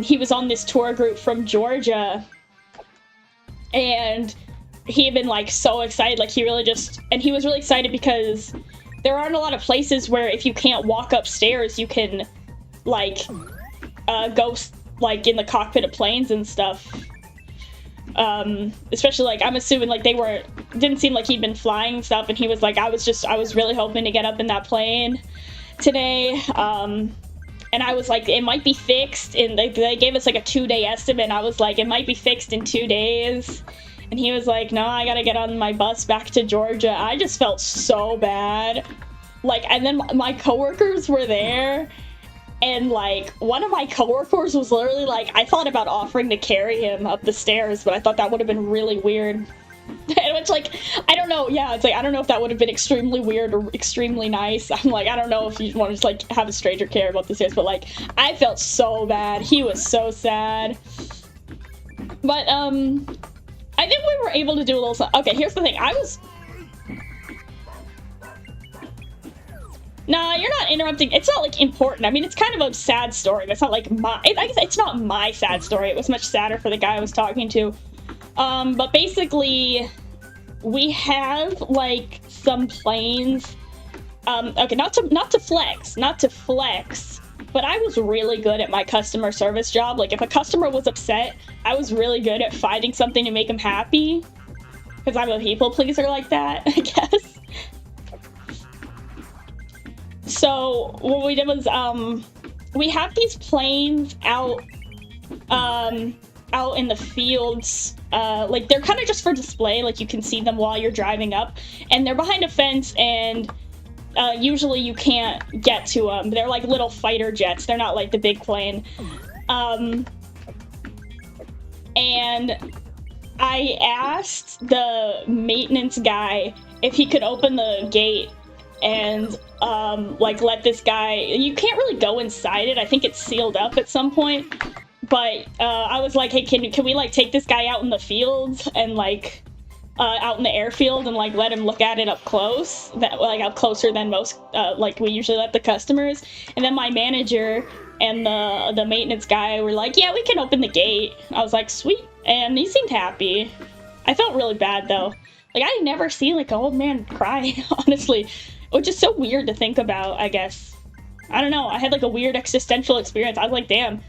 he was on this tour group from Georgia, and he had been like so excited, like he was really excited because there aren't a lot of places where if you can't walk upstairs, you can like go like in the cockpit of planes and stuff, especially like I'm assuming like didn't seem like he'd been flying stuff, and he was like, I was really hoping to get up in that plane today, and I was like, it might be fixed, and they gave us like a 2-day estimate, and I was like, it might be fixed in 2 days, and he was like, no, I gotta get on my bus back to Georgia. I just felt so bad, like, and then my coworkers were there. And, like, one of my coworkers was literally like, I thought about offering to carry him up the stairs, but I thought that would have been really weird. And it's like, I don't know, yeah, it's like, I don't know if that would have been extremely weird or extremely nice. I'm like, I don't know if you want to just, like, have a stranger carry him up the stairs, but, like, I felt so bad. He was so sad. But, I think we were able to do a little something. Okay, here's the thing. Nah, you're not interrupting. It's not, like, important. I mean, it's kind of a sad story, but it's not, like, I guess it's not my sad story. It was much sadder for the guy I was talking to. But basically, we have, like, some planes. Okay, not to flex, but I was really good at my customer service job. Like, if a customer was upset, I was really good at finding something to make them happy. Because I'm a people pleaser like that, I guess. So what we did was, we have these planes out in the fields, like they're kind of just for display, like you can see them while you're driving up, and they're behind a fence, and usually you can't get to them. They're like little fighter jets, they're not like the big plane. And I asked the maintenance guy if he could open the gate and like let this guy, you can't really go inside it, I think it's sealed up at some point, but I was like, hey, can we like take this guy out in the fields and like out in the airfield and like let him look at it up close, like up closer than most like we usually let the customers. And then my manager and the maintenance guy were like, yeah, we can open the gate. I was like, sweet, and he seemed happy. I felt really bad though, like I never see like an old man cry, honestly. Which is so weird to think about, I guess. I don't know, I had like a weird existential experience. I was like, damn,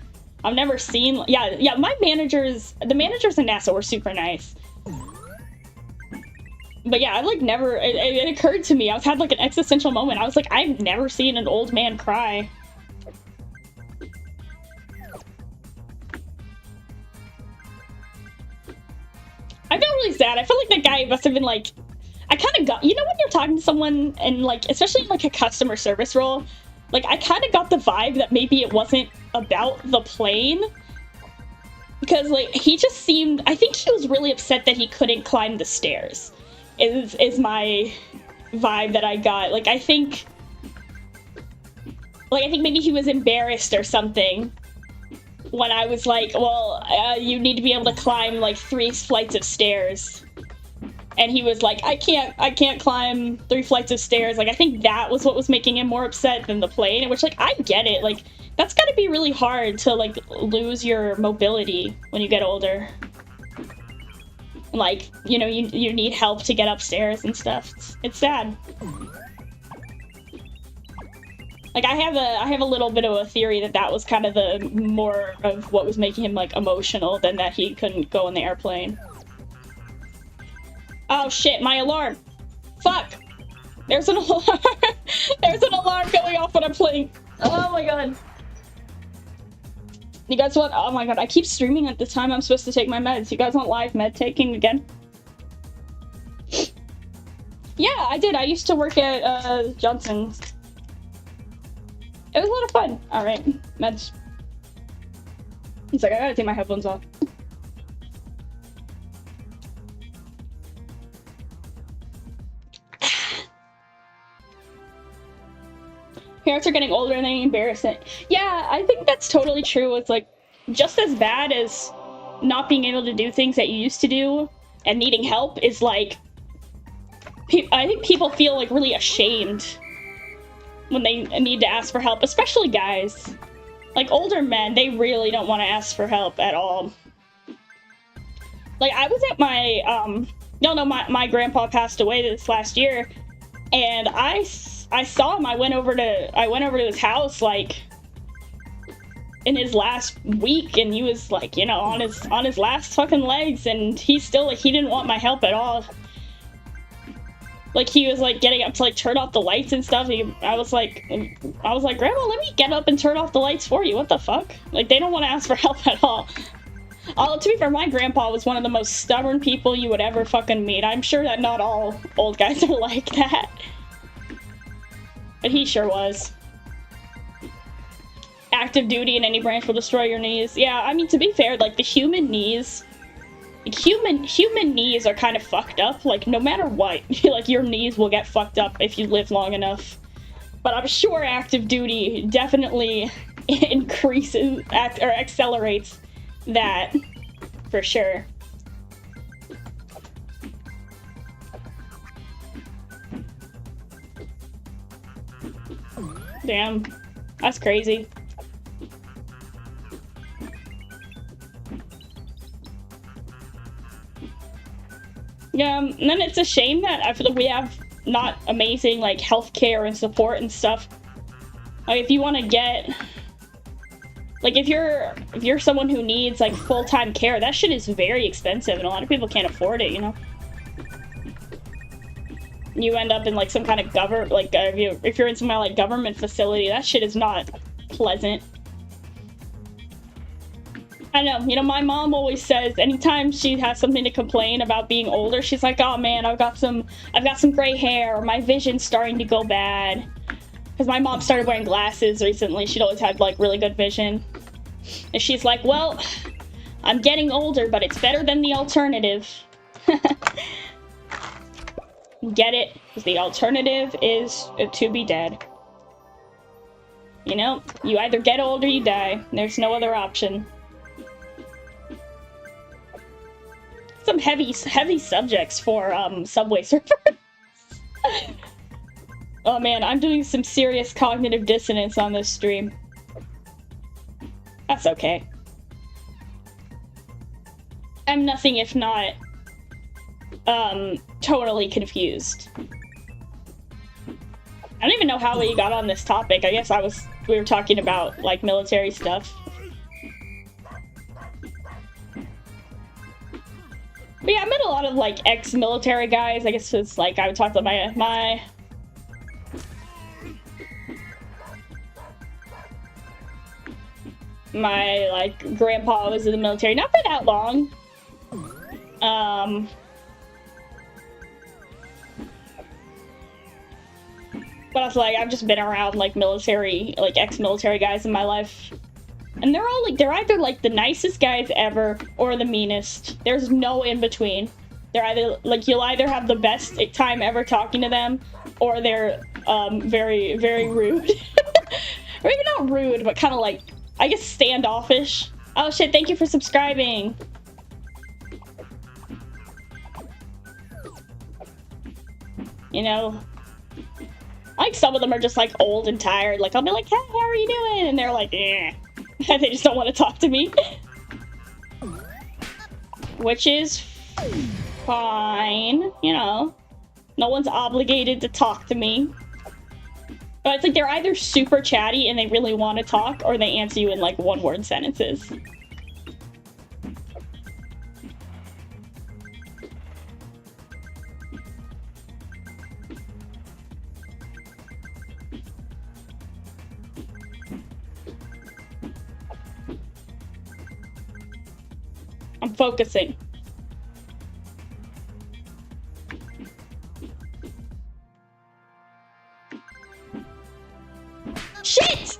I've never seen... Yeah, the managers in NASA were super nice. But yeah, I've like never... It occurred to me, I had like an existential moment. I was like, I've never seen an old man cry. bad. I feel like that guy must have been like, I kind of got, you know when you're talking to someone and like, especially in like a customer service role, like I kind of got the vibe that maybe it wasn't about the plane. Because like, he just seemed, I think he was really upset that he couldn't climb the stairs, is my vibe that I got. Like, I think maybe he was embarrassed or something when I was like, well, you need to be able to climb like 3 flights of stairs. And he was like, I can't climb 3 flights of stairs. Like, I think that was what was making him more upset than the plane, which, like, I get it. Like, that's gotta be really hard to, like, lose your mobility when you get older. Like, you know, you need help to get upstairs and stuff. It's sad. Like, I have a little bit of a theory that that was kind of the more of what was making him, like, emotional than that he couldn't go in the airplane. Oh shit, my alarm! Fuck! There's an alarm! There's an alarm going off when I'm playing! Oh my god. You guys want- oh my god, I keep streaming at the time I'm supposed to take my meds. You guys want live med taking again? Yeah, I did. I used to work at, Johnson's. It was a lot of fun. Alright, meds. He's like, I gotta take my headphones off. Parents are getting older and they embarrass it. Yeah, I think that's totally true. It's like just as bad as not being able to do things that you used to do and needing help is like, I think people feel like really ashamed when they need to ask for help, especially guys. Like older men, they really don't want to ask for help at all. Like I was at my, y'all know my grandpa passed away this last year, and I saw him. I went over to his house like in his last week, and he was like, you know, on his last fucking legs, and he still like he didn't want my help at all. Like he was like getting up to like turn off the lights and stuff. I was like, Grandma, let me get up and turn off the lights for you. What the fuck? Like they don't want to ask for help at all. To be fair, my grandpa was one of the most stubborn people you would ever fucking meet. I'm sure that not all old guys are like that. But he sure was. Active duty in any branch will destroy your knees. Yeah, I mean, to be fair, like, the human knees... Like, human knees are kind of fucked up. Like, no matter what, like, your knees will get fucked up if you live long enough. But I'm sure active duty definitely increases, or accelerates that, for sure. Damn, that's crazy. Yeah, and then it's a shame that I feel like we have not amazing like healthcare and support and stuff. Like if you want to get, like if you're someone who needs like full-time care, that shit is very expensive, and a lot of people can't afford it, you know. You end up in like some kind of like if you're in some kind of like government facility, that shit is not pleasant. I know, you know, my mom always says anytime she has something to complain about being older, she's like, oh man, I've got some gray hair, or my vision's starting to go bad. Because my mom started wearing glasses recently. She'd always had like really good vision. And she's like, well, I'm getting older, but it's better than the alternative. Get it? Because the alternative is to be dead. You know, you either get old or you die. There's no other option. Some heavy subjects for Subway Surfers. Oh man, I'm doing some serious cognitive dissonance on this stream. That's okay. I'm nothing if not totally confused. I don't even know how we got on this topic. I guess we were talking about like military stuff. But yeah, I met a lot of like ex-military guys. I guess it's like I would talk to my like grandpa was in the military, not for that long. But I was like, I've just been around like military, like ex-military guys in my life. And they're all like, they're either like the nicest guys ever or the meanest. There's no in between. They're either like, you'll either have the best time ever talking to them or they're very, very rude. Or maybe not rude, but kind of like, I guess standoffish. Oh shit, thank you for subscribing. You know, like some of them are just like old and tired. Like I'll be like, hey, how are you doing? And they're like, eh. And they just don't want to talk to me. Which is fine, you know. No one's obligated to talk to me. But it's like they're either super chatty and they really want to talk, or they answer you in like one-word sentences. I'm focusing. Shit!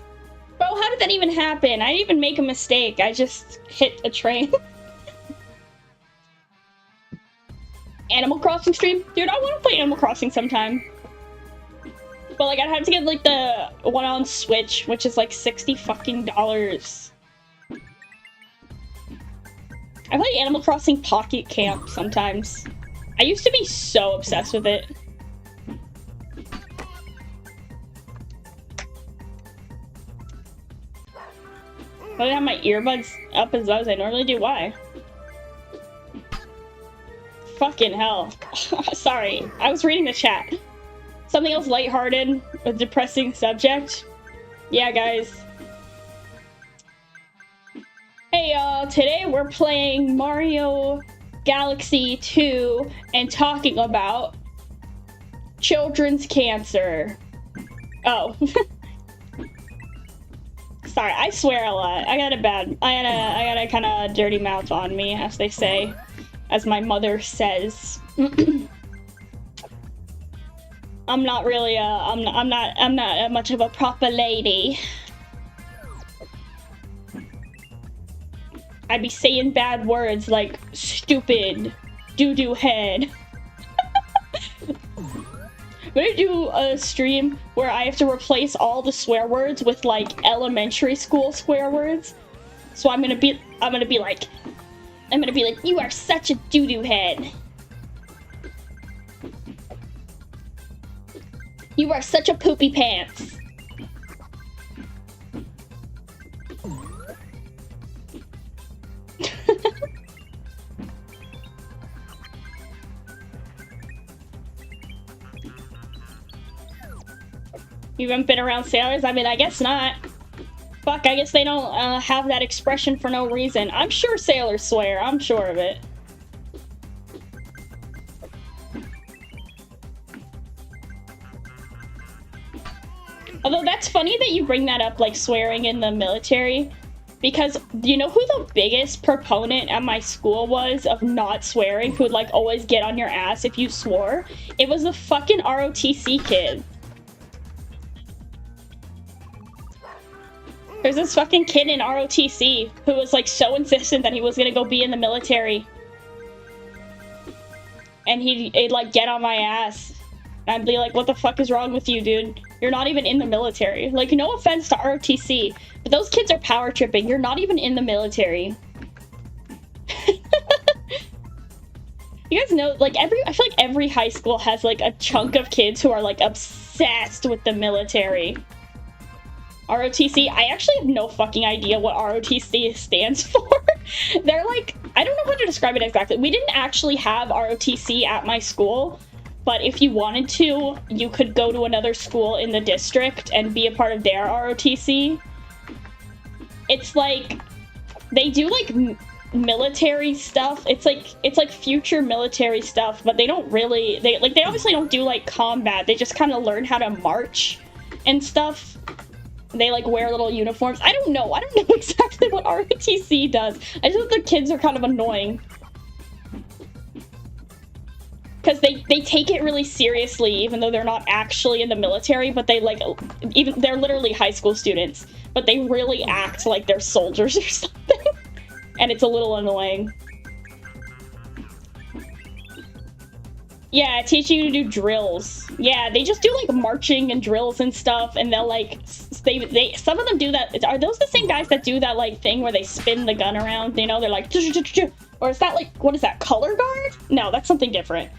Bro, how did that even happen? I didn't even make a mistake. I just hit a train. Animal Crossing stream? Dude, I want to play Animal Crossing sometime. But like, I'd have to get like the one on Switch, which is like $60 fucking dollars. I play Animal Crossing Pocket Camp sometimes. I used to be so obsessed with it. I didn't have my earbuds up as low as I normally do. Why? Fucking hell. Sorry. I was reading the chat. Something else lighthearted, a depressing subject. Yeah, guys. Hey, today we're playing Mario Galaxy 2 and talking about children's cancer. Oh. Sorry, I swear a lot. I got a kind of dirty mouth on me, as they say, as my mother says. I'm not really I'm not much of a proper lady. I'd be saying bad words like stupid, doo-doo head. I'm gonna do a stream where I have to replace all the swear words with like elementary school swear words. So I'm gonna be like, you are such a doo-doo head. You are such a poopy pants. You haven't been around sailors? I mean, I guess not. Fuck, I guess they don't have that expression for no reason. I'm sure sailors swear. I'm sure of it. Although that's funny that you bring that up, like swearing in the military. Because you know who the biggest proponent at my school was of not swearing? Who would like always get on your ass if you swore? It was the fucking ROTC kid. There's this fucking kid in ROTC who was like so insistent that he was gonna go be in the military. And he'd like get on my ass. And I'd be like, what the fuck is wrong with you, dude? You're not even in the military. Like, no offense to ROTC, but those kids are power tripping. You're not even in the military. You guys know, like I feel like every high school has like a chunk of kids who are like obsessed with the military. ROTC, I actually have no fucking idea what ROTC stands for. They're like, I don't know how to describe it exactly. We didn't actually have ROTC at my school, but if you wanted to, you could go to another school in the district and be a part of their ROTC. It's like, they do like military stuff. It's like future military stuff, but they don't really, they obviously don't do like combat. They just kind of learn how to march and stuff. They like wear little uniforms. I don't know exactly what ROTC does. I just think the kids are kind of annoying. because they take it really seriously, even though they're not actually in the military, but they, like, they're literally high school students, but they really act like they're soldiers or something, and it's a little annoying. Yeah, teaching you to do drills. Yeah, they just do, like, marching and drills and stuff, and they'll, like, some of them do that. Are those the same guys that do that, like, thing where they spin the gun around? You know, they're like, or is that, like, what is that, color guard? No, that's something different.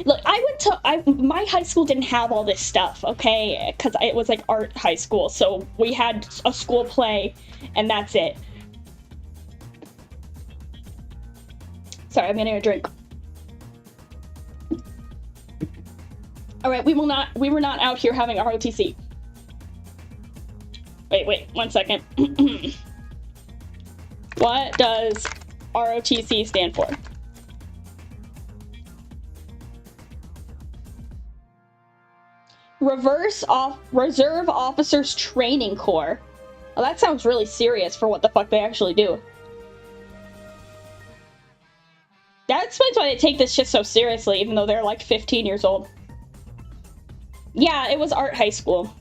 Look, my high school didn't have all this stuff, okay? Because it was, like, art high school, so we had a school play, and that's it. Sorry, I'm getting a drink. Alright, we were not out here having ROTC. Wait, 1 second. What does ROTC stand for? Reserve Officers Training Corps. Well, that sounds really serious for what the fuck they actually do. That explains why they take this shit so seriously, even though they're like 15 years old. Yeah, it was art high school.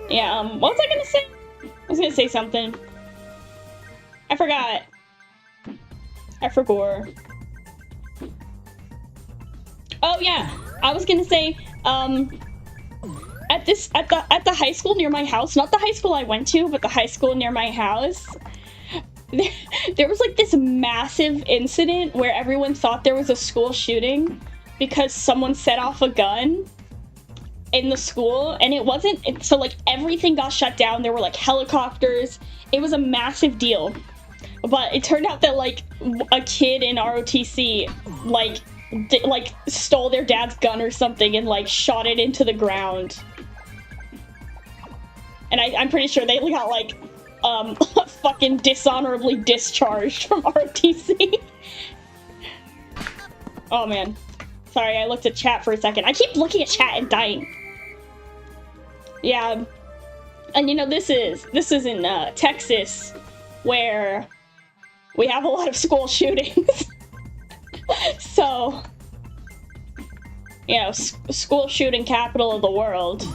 Yeah, what was I gonna say? I was gonna say something. I forgot. I forgot. Oh yeah, I was gonna say, at the high school near my house, not the high school I went to, but the high school near my house, there was like this massive incident where everyone thought there was a school shooting because someone set off a gun in the school, and it wasn't, so like everything got shut down. There were like helicopters. It was a massive deal, but it turned out that like a kid in ROTC like stole their dad's gun or something and like shot it into the ground, and I'm pretty sure they got like fucking dishonorably discharged from ROTC. Oh man, sorry, I looked at chat for a second. I keep looking at chat and dying. Yeah, and you know, this is in Texas, where we have a lot of school shootings. So, you know, school shooting capital of the world.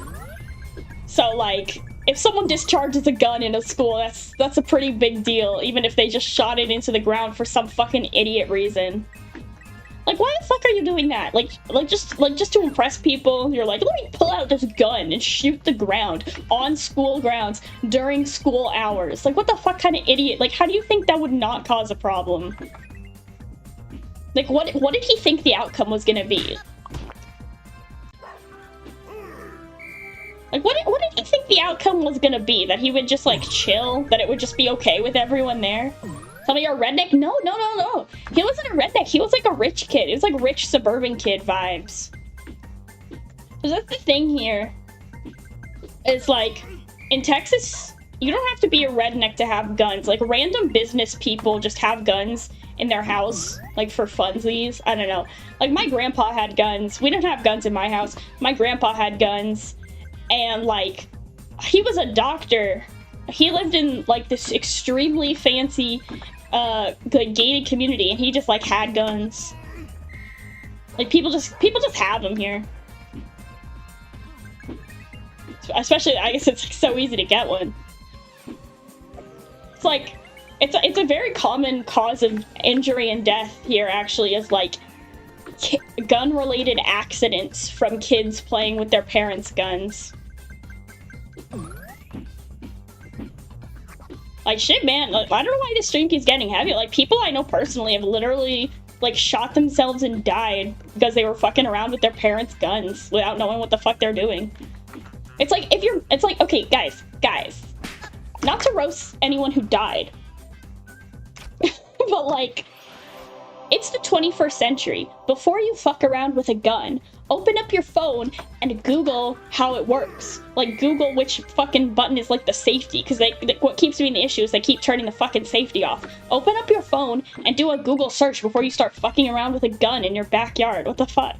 So, like, if someone discharges a gun in a school, that's a pretty big deal, even if they just shot it into the ground for some fucking idiot reason. Like, why the fuck are you doing that? Like just to impress people, you're like, let me pull out this gun and shoot the ground on school grounds during school hours. Like, what the fuck kind of idiot? Like, how do you think that would not cause a problem? Like, what did he think the outcome was gonna be? Like, what did he think the outcome was gonna be? That he would just, like, chill? That it would just be okay with everyone there? Tell me you're a redneck? No. He wasn't a redneck. He was, like, a rich kid. It was, like, rich suburban kid vibes. Because that's the thing here. Is, like, in Texas, you don't have to be a redneck to have guns. Like, random business people just have guns in their house, like, for funsies. I don't know. Like, my grandpa had guns. We didn't have guns in my house. My grandpa had guns. And, like, he was a doctor. He lived in, like, this extremely fancy, gated community, and he just, like, had guns. Like, people just have them here. Especially, I guess it's, like, so easy to get one. It's, like, it's a very common cause of injury and death here, actually, is, like, gun-related accidents from kids playing with their parents' guns. Like, shit, man, like, I don't know why this stream keeps getting heavy. Like, people I know personally have literally, like, shot themselves and died because they were fucking around with their parents' guns without knowing what the fuck they're doing. It's like, it's like, okay, guys, not to roast anyone who died, but, like, it's the 21st century. Before you fuck around with a gun, open up your phone and Google how it works. Like, Google which fucking button is, like, the safety, because what keeps being the issue is they keep turning the fucking safety off. Open up your phone and do a Google search before you start fucking around with a gun in your backyard. What the fuck?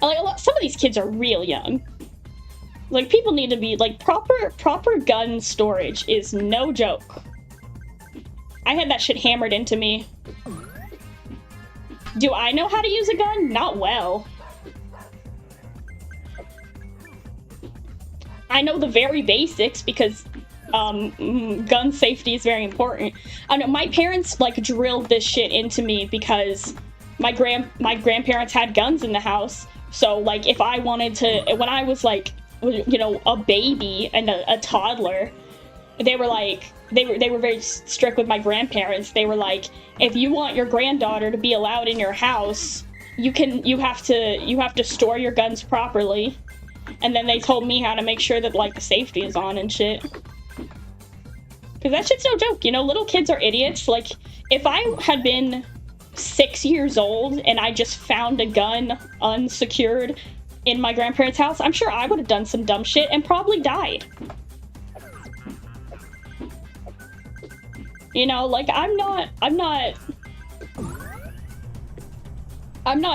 Like, some of these kids are real young. Like, people need to be, like, proper gun storage is no joke. I had that shit hammered into me. Do I know how to use a gun? Not well. I know the very basics because gun safety is very important. I know my parents like drilled this shit into me because my grandparents had guns in the house. So like if I wanted to, when I was like, you know, a baby and a toddler, they were like, they were very strict with my grandparents. They were like, if you want your granddaughter to be allowed in your house, you have to store your guns properly. And then they told me how to make sure that like the safety is on and shit. Cause that shit's no joke, you know, little kids are idiots. Like, if I had been 6 years old and I just found a gun unsecured in my grandparents' house, I'm sure I would have done some dumb shit and probably died. You know, like, I'm not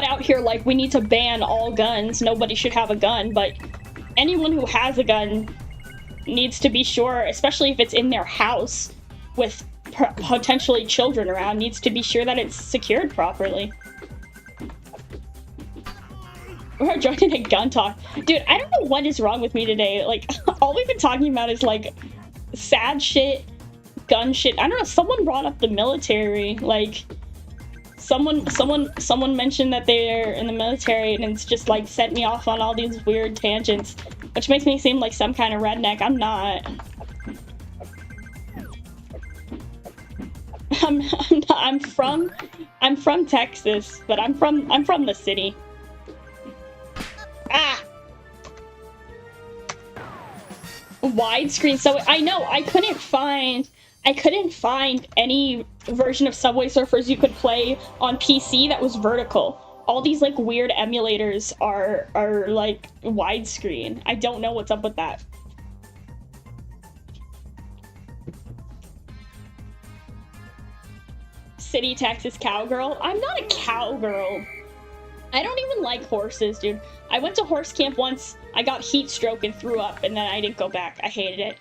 out here like, we need to ban all guns, nobody should have a gun, but anyone who has a gun needs to be sure, especially if it's in their house with potentially children around, needs to be sure that it's secured properly. We're joining a gun talk. Dude, I don't know what is wrong with me today. Like, all we've been talking about is, like, sad shit, gun shit. I don't know, someone brought up the military. Like, someone mentioned that they're in the military, and it's just, like, set me off on all these weird tangents, which makes me seem like some kind of redneck. I'm not. I'm from Texas, but I'm from the city. Ah! Widescreen. So I know I couldn't find any version of Subway Surfers you could play on PC that was vertical. All these like weird emulators are like widescreen. I don't know what's up with that. City Texas cowgirl. I'm not a cowgirl. I don't even like horses, dude. I went to horse camp once. I got heat stroke and threw up, and then I didn't go back. I hated it.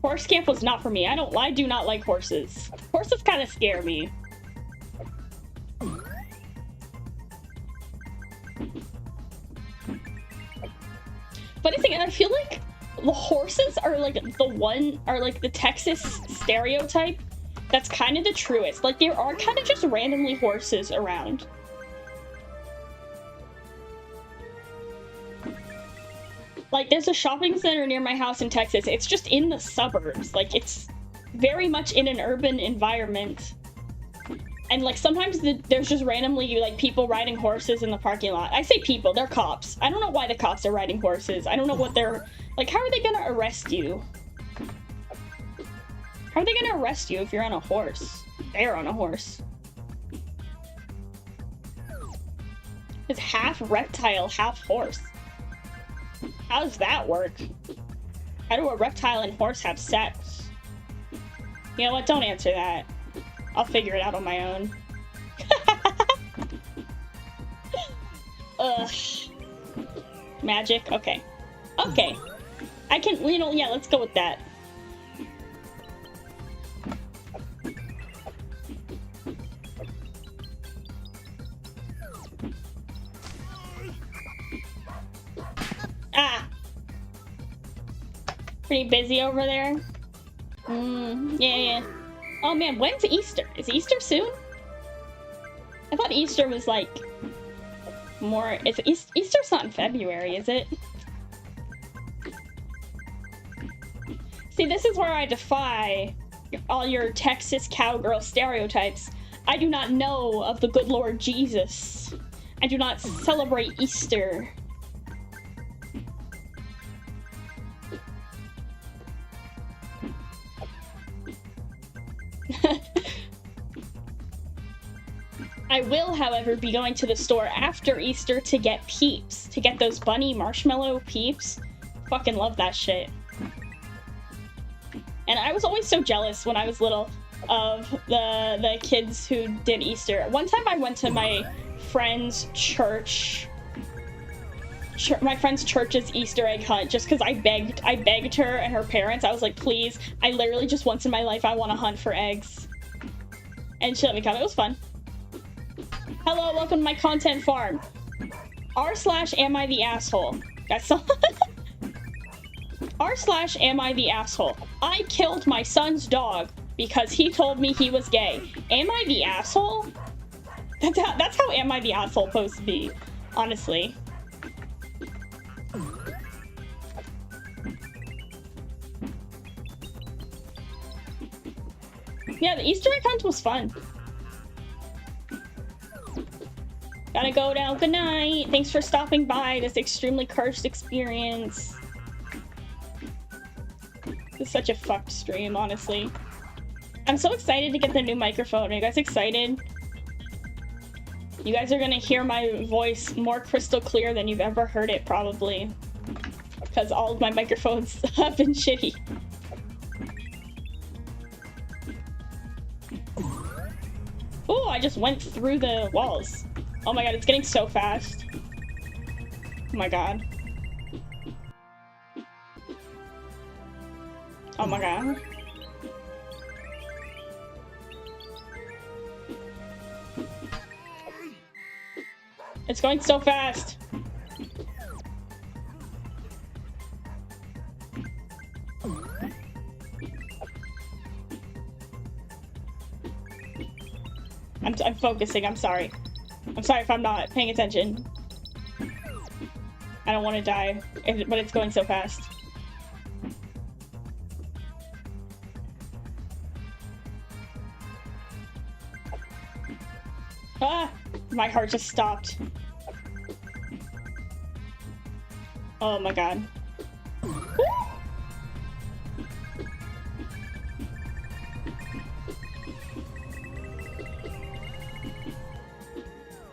Horse camp was not for me. I do not like horses. Horses kind of scare me. Funny thing, I feel like the horses are like the Texas stereotype that's kind of the truest. Like, there are kind of just randomly horses around. Like, there's a shopping center near my house in Texas. It's just in the suburbs. Like, it's very much in an urban environment. And, like, sometimes there's just randomly, like, people riding horses in the parking lot. I say people, they're cops. I don't know why the cops are riding horses. I don't know what they're... Like, how are they gonna arrest you? How are they gonna arrest you if you're on a horse? They're on a horse. It's half reptile, half horse. How does that work? How do a reptile and horse have sex? You know what? Don't answer that. I'll figure it out on my own. Ugh. Magic? Okay. Okay. I can, you know, yeah, let's go with that. Ah! Pretty busy over there? Yeah. Oh man, when's Easter? Is Easter soon? I thought Easter was like more... Easter's not in February, is it? See, this is where I defy all your Texas cowgirl stereotypes. I do not know of the good Lord Jesus. I do not celebrate Easter. I will, however, be going to the store after Easter to get Peeps. To get those bunny marshmallow Peeps. Fucking love that shit. And I was always so jealous when I was little. of the kids who did Easter. One time I went to my friend's church. My friend's church's Easter egg hunt just because I begged her and her parents. I was like, please, I literally just once in my life I want to hunt for eggs. And she let me come. It was fun. Hello, welcome to my content farm. r/am I the asshole? That's r/am I the asshole? I killed my son's dog because he told me he was gay. Am I the asshole? That's how am I the asshole supposed to be, honestly. Yeah, the Easter egg hunt was fun. Gotta go now. Good night. Thanks for stopping by this extremely cursed experience. It's such a fucked stream, honestly. I'm so excited to get the new microphone. Are you guys excited? You guys are gonna hear my voice more crystal clear than you've ever heard it, probably. Because all of my microphones have been shitty. Oh, I just went through the walls. Oh my god, it's getting so fast. Oh my god. Oh my god. It's going so fast. I'm focusing, I'm sorry. I'm sorry if I'm not paying attention. I don't want to die, but it's going so fast. Ah! My heart just stopped. Oh my god.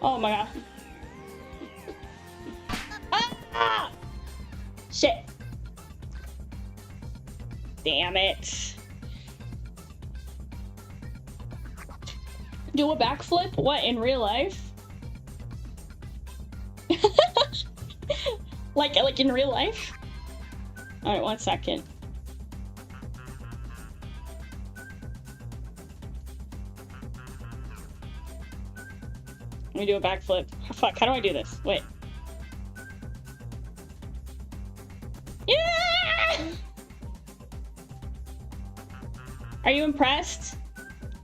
Oh my god. Ah! Shit. Damn it. Do a backflip? What, in real life? like in real life? Alright, 1 second. Let me do a backflip. Oh, fuck, how do I do this? Wait. Yeah! Are you impressed?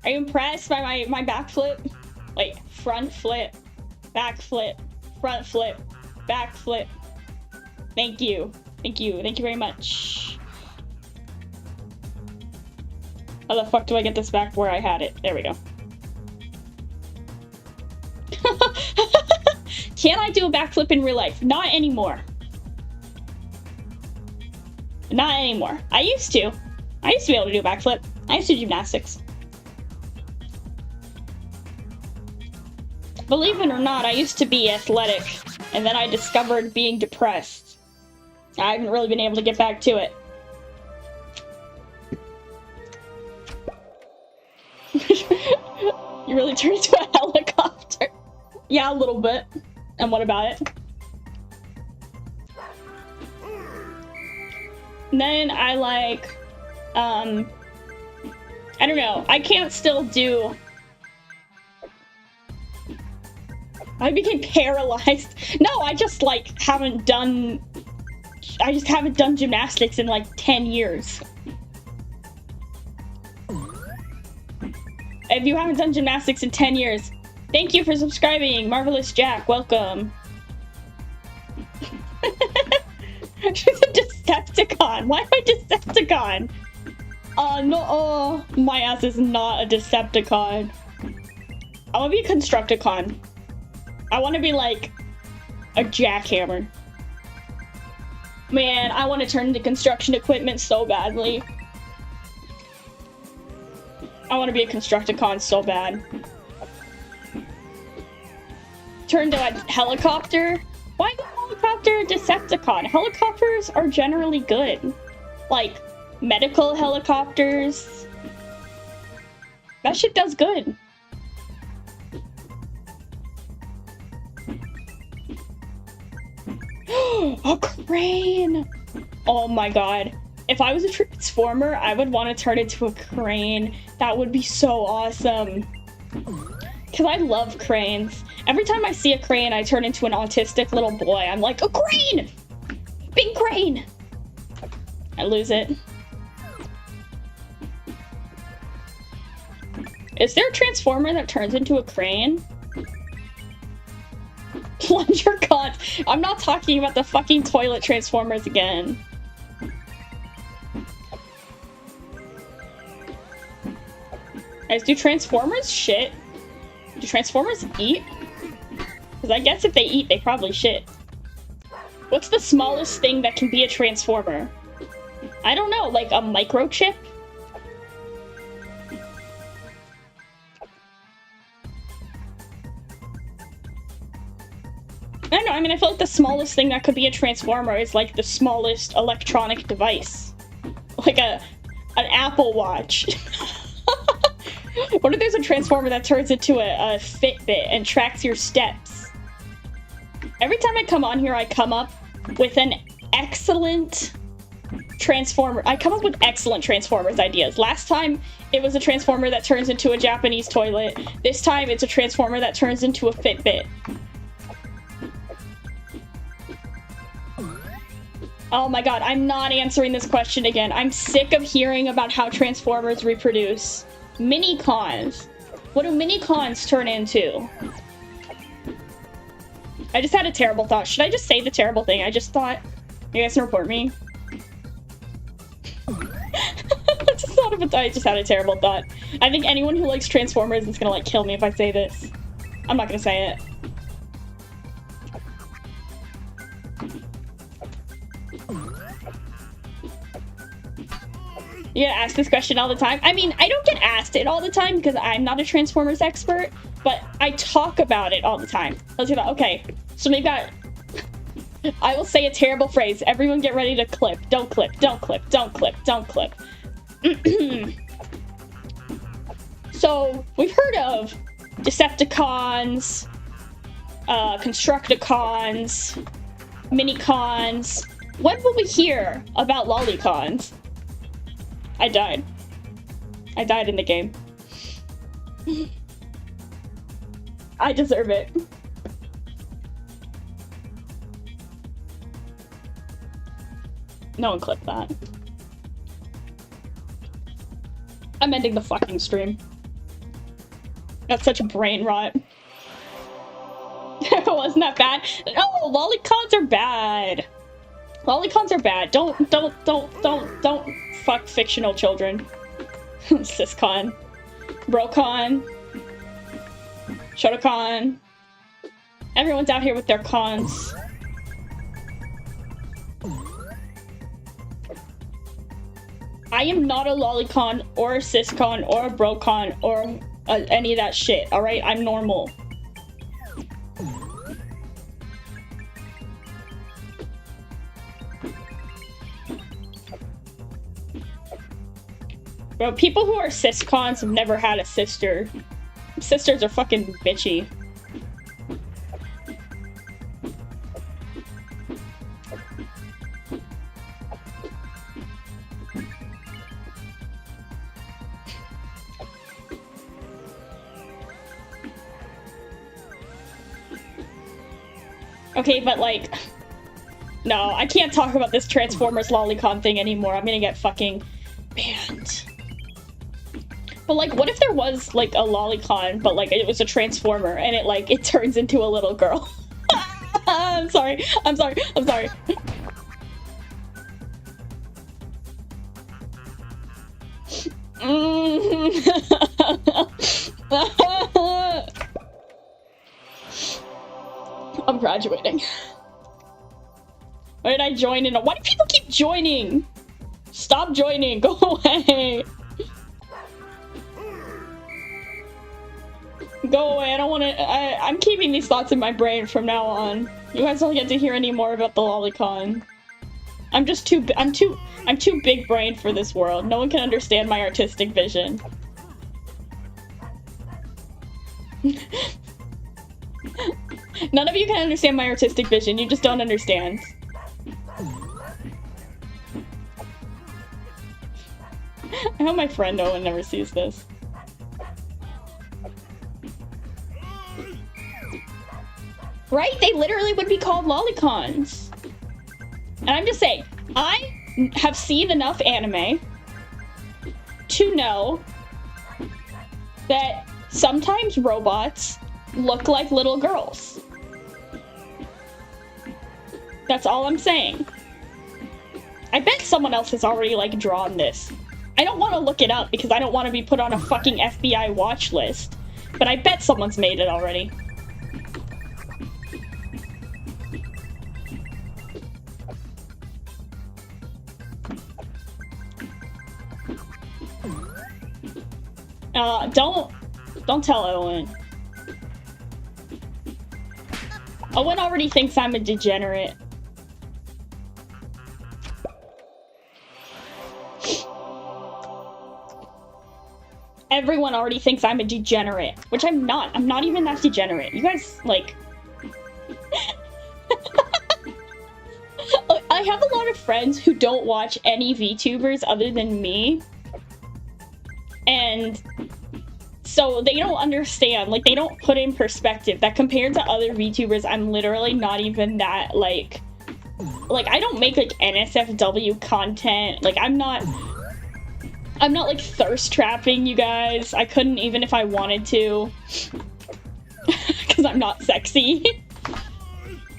Are you impressed by my backflip? Wait, front flip, backflip, front flip, backflip. Thank you. Thank you. Thank you very much. How the fuck do I get this back where I had it? There we go. Can I do a backflip in real life? Not anymore. Not anymore. I used to. I used to be able to do a backflip. I used to do gymnastics. Believe it or not, I used to be athletic, and then I discovered being depressed. I haven't really been able to get back to it. You really turned into a helicopter. Yeah, a little bit. And what about it? And then I like, I don't know. I can't still do... I became paralyzed. No, I just like haven't done... I just haven't done gymnastics in like 10 years. If you haven't done gymnastics in 10 years, thank you for subscribing, Marvelous Jack. Welcome. She's a Decepticon. Why am I Decepticon? No, my ass is not a Decepticon. I want to be a Constructicon. I want to be like a jackhammer. Man, I want to turn into construction equipment so badly. I want to be a Constructicon so bad. Turn to a helicopter? Why the helicopter a Decepticon? Helicopters are generally good. Like, medical helicopters. That shit does good. A crane! Oh my god. If I was a transformer, I would want to turn into a crane. That would be so awesome. Because I love cranes. Every time I see a crane, I turn into an autistic little boy. I'm like, a crane! Big crane! I lose it. Is there a transformer that turns into a crane? Plunger cons. I'm not talking about the fucking toilet transformers again. Guys, do transformers shit? Do transformers eat? Because I guess if they eat, they probably shit. What's the smallest thing that can be a transformer? I don't know, like a microchip? I don't know, I mean, I feel like the smallest thing that could be a transformer is like the smallest electronic device. Like an Apple Watch. What if there's a transformer that turns into a Fitbit and tracks your steps? Every time I come on here, I come up with an excellent transformer. I come up with excellent Transformers ideas. Last time, it was a transformer that turns into a Japanese toilet. This time, it's a transformer that turns into a Fitbit. Oh my god, I'm not answering this question again. I'm sick of hearing about how Transformers reproduce. Mini-cons. What do mini-cons turn into? I just had a terrible thought. Should I just say the terrible thing I just thought? You guys can report me. I just had a terrible thought. I think anyone who likes Transformers is gonna like kill me if I say this. I'm not gonna say it. You get asked this question all the time. I mean, I don't get asked it all the time because I'm not a Transformers expert, but I talk about it all the time. Let's do that. Okay, so maybe I will say a terrible phrase. Everyone get ready to clip. Don't clip, don't clip, don't clip, don't clip. So, we've heard of Decepticons, Constructicons, Minicons. When will we hear about Lolicons? I died. I died in the game. I deserve it. No one clipped that. I'm ending the fucking stream. That's such a brain rot. Wasn't that bad? No, Lolicons are bad. Lolicons are bad. Don't fuck fictional children. Siscon. Brocon. Shotacon. Everyone's out here with their cons. I am not a lolicon or a siscon or a brocon or any of that shit, alright? I'm normal. Bro, people who are siscons have never had a sister. Sisters are fucking bitchy. Okay, but like... No, I can't talk about this Transformers lolicon thing anymore. I'm gonna get fucking banned. But like, what if there was like a lolicon, but like it was a transformer and it like, it turns into a little girl? I'm sorry, I'm sorry, I'm sorry. I'm graduating. Why did I join in? Why do people keep joining? Stop joining, go away. Go away, I don't want to. I'm keeping these thoughts in my brain from now on. You guys don't get to hear any more about the lolicon. I'm too big brained for this world. No one can understand my artistic vision. None of you can understand my artistic vision, you just don't understand. I hope my friend Owen never sees this. Right? They literally would be called lolicons. And I'm just saying, I have seen enough anime to know that sometimes robots look like little girls. That's all I'm saying. I bet someone else has already, like, drawn this. I don't want to look it up because I don't want to be put on a fucking FBI watch list. But I bet someone's made it already. Don't tell Owen. Owen already thinks I'm a degenerate. Everyone already thinks I'm a degenerate, which I'm not. I'm not even that degenerate. You guys, like... I have a lot of friends who don't watch any VTubers other than me. And so they don't understand, like, they don't put in perspective that compared to other VTubers, I'm literally not even that, like, I don't make, like, NSFW content. Like, I'm not, like, thirst trapping you guys. I couldn't even if I wanted to. Because I'm not sexy.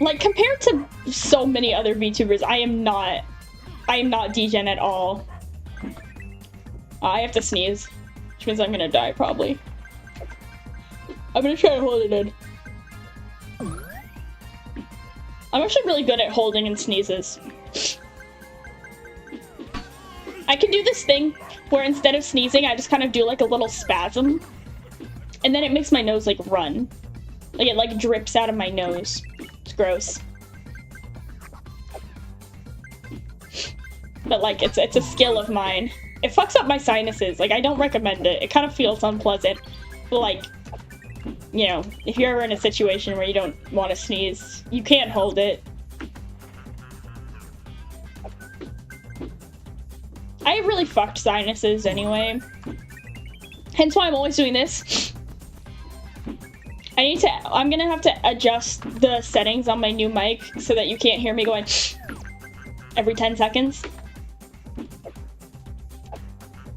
Like, compared to so many other VTubers, I am not degen at all. I have to sneeze. Which means I'm gonna die, probably. I'm gonna try to hold it in. I'm actually really good at holding in sneezes. I can do this thing where instead of sneezing, I just kind of do like a little spasm. And then it makes my nose like run. Like it like drips out of my nose. It's gross. But like it's a skill of mine. It fucks up my sinuses. Like, I don't recommend it. It kind of feels unpleasant. But, like, you know, if you're ever in a situation where you don't want to sneeze, you can't hold it. I have really fucked sinuses anyway. Hence why I'm always doing this. I'm gonna have to adjust the settings on my new mic so that you can't hear me going every 10 seconds.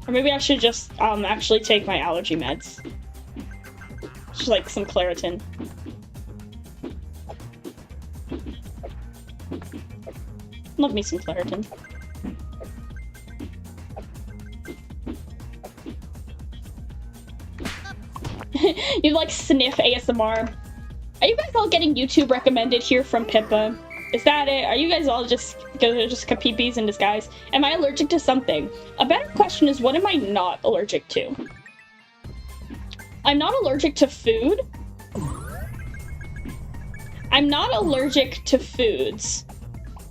Or maybe I should just, actually take my allergy meds. Just like some Claritin. Love me some Claritin. You like sniff ASMR. Are you guys all getting YouTube recommended here from Pippa? Is that it? Are you guys all just kapipis in disguise? Am I allergic to something? A better question is, what am I not allergic to? I'm not allergic to food. I'm not allergic to foods.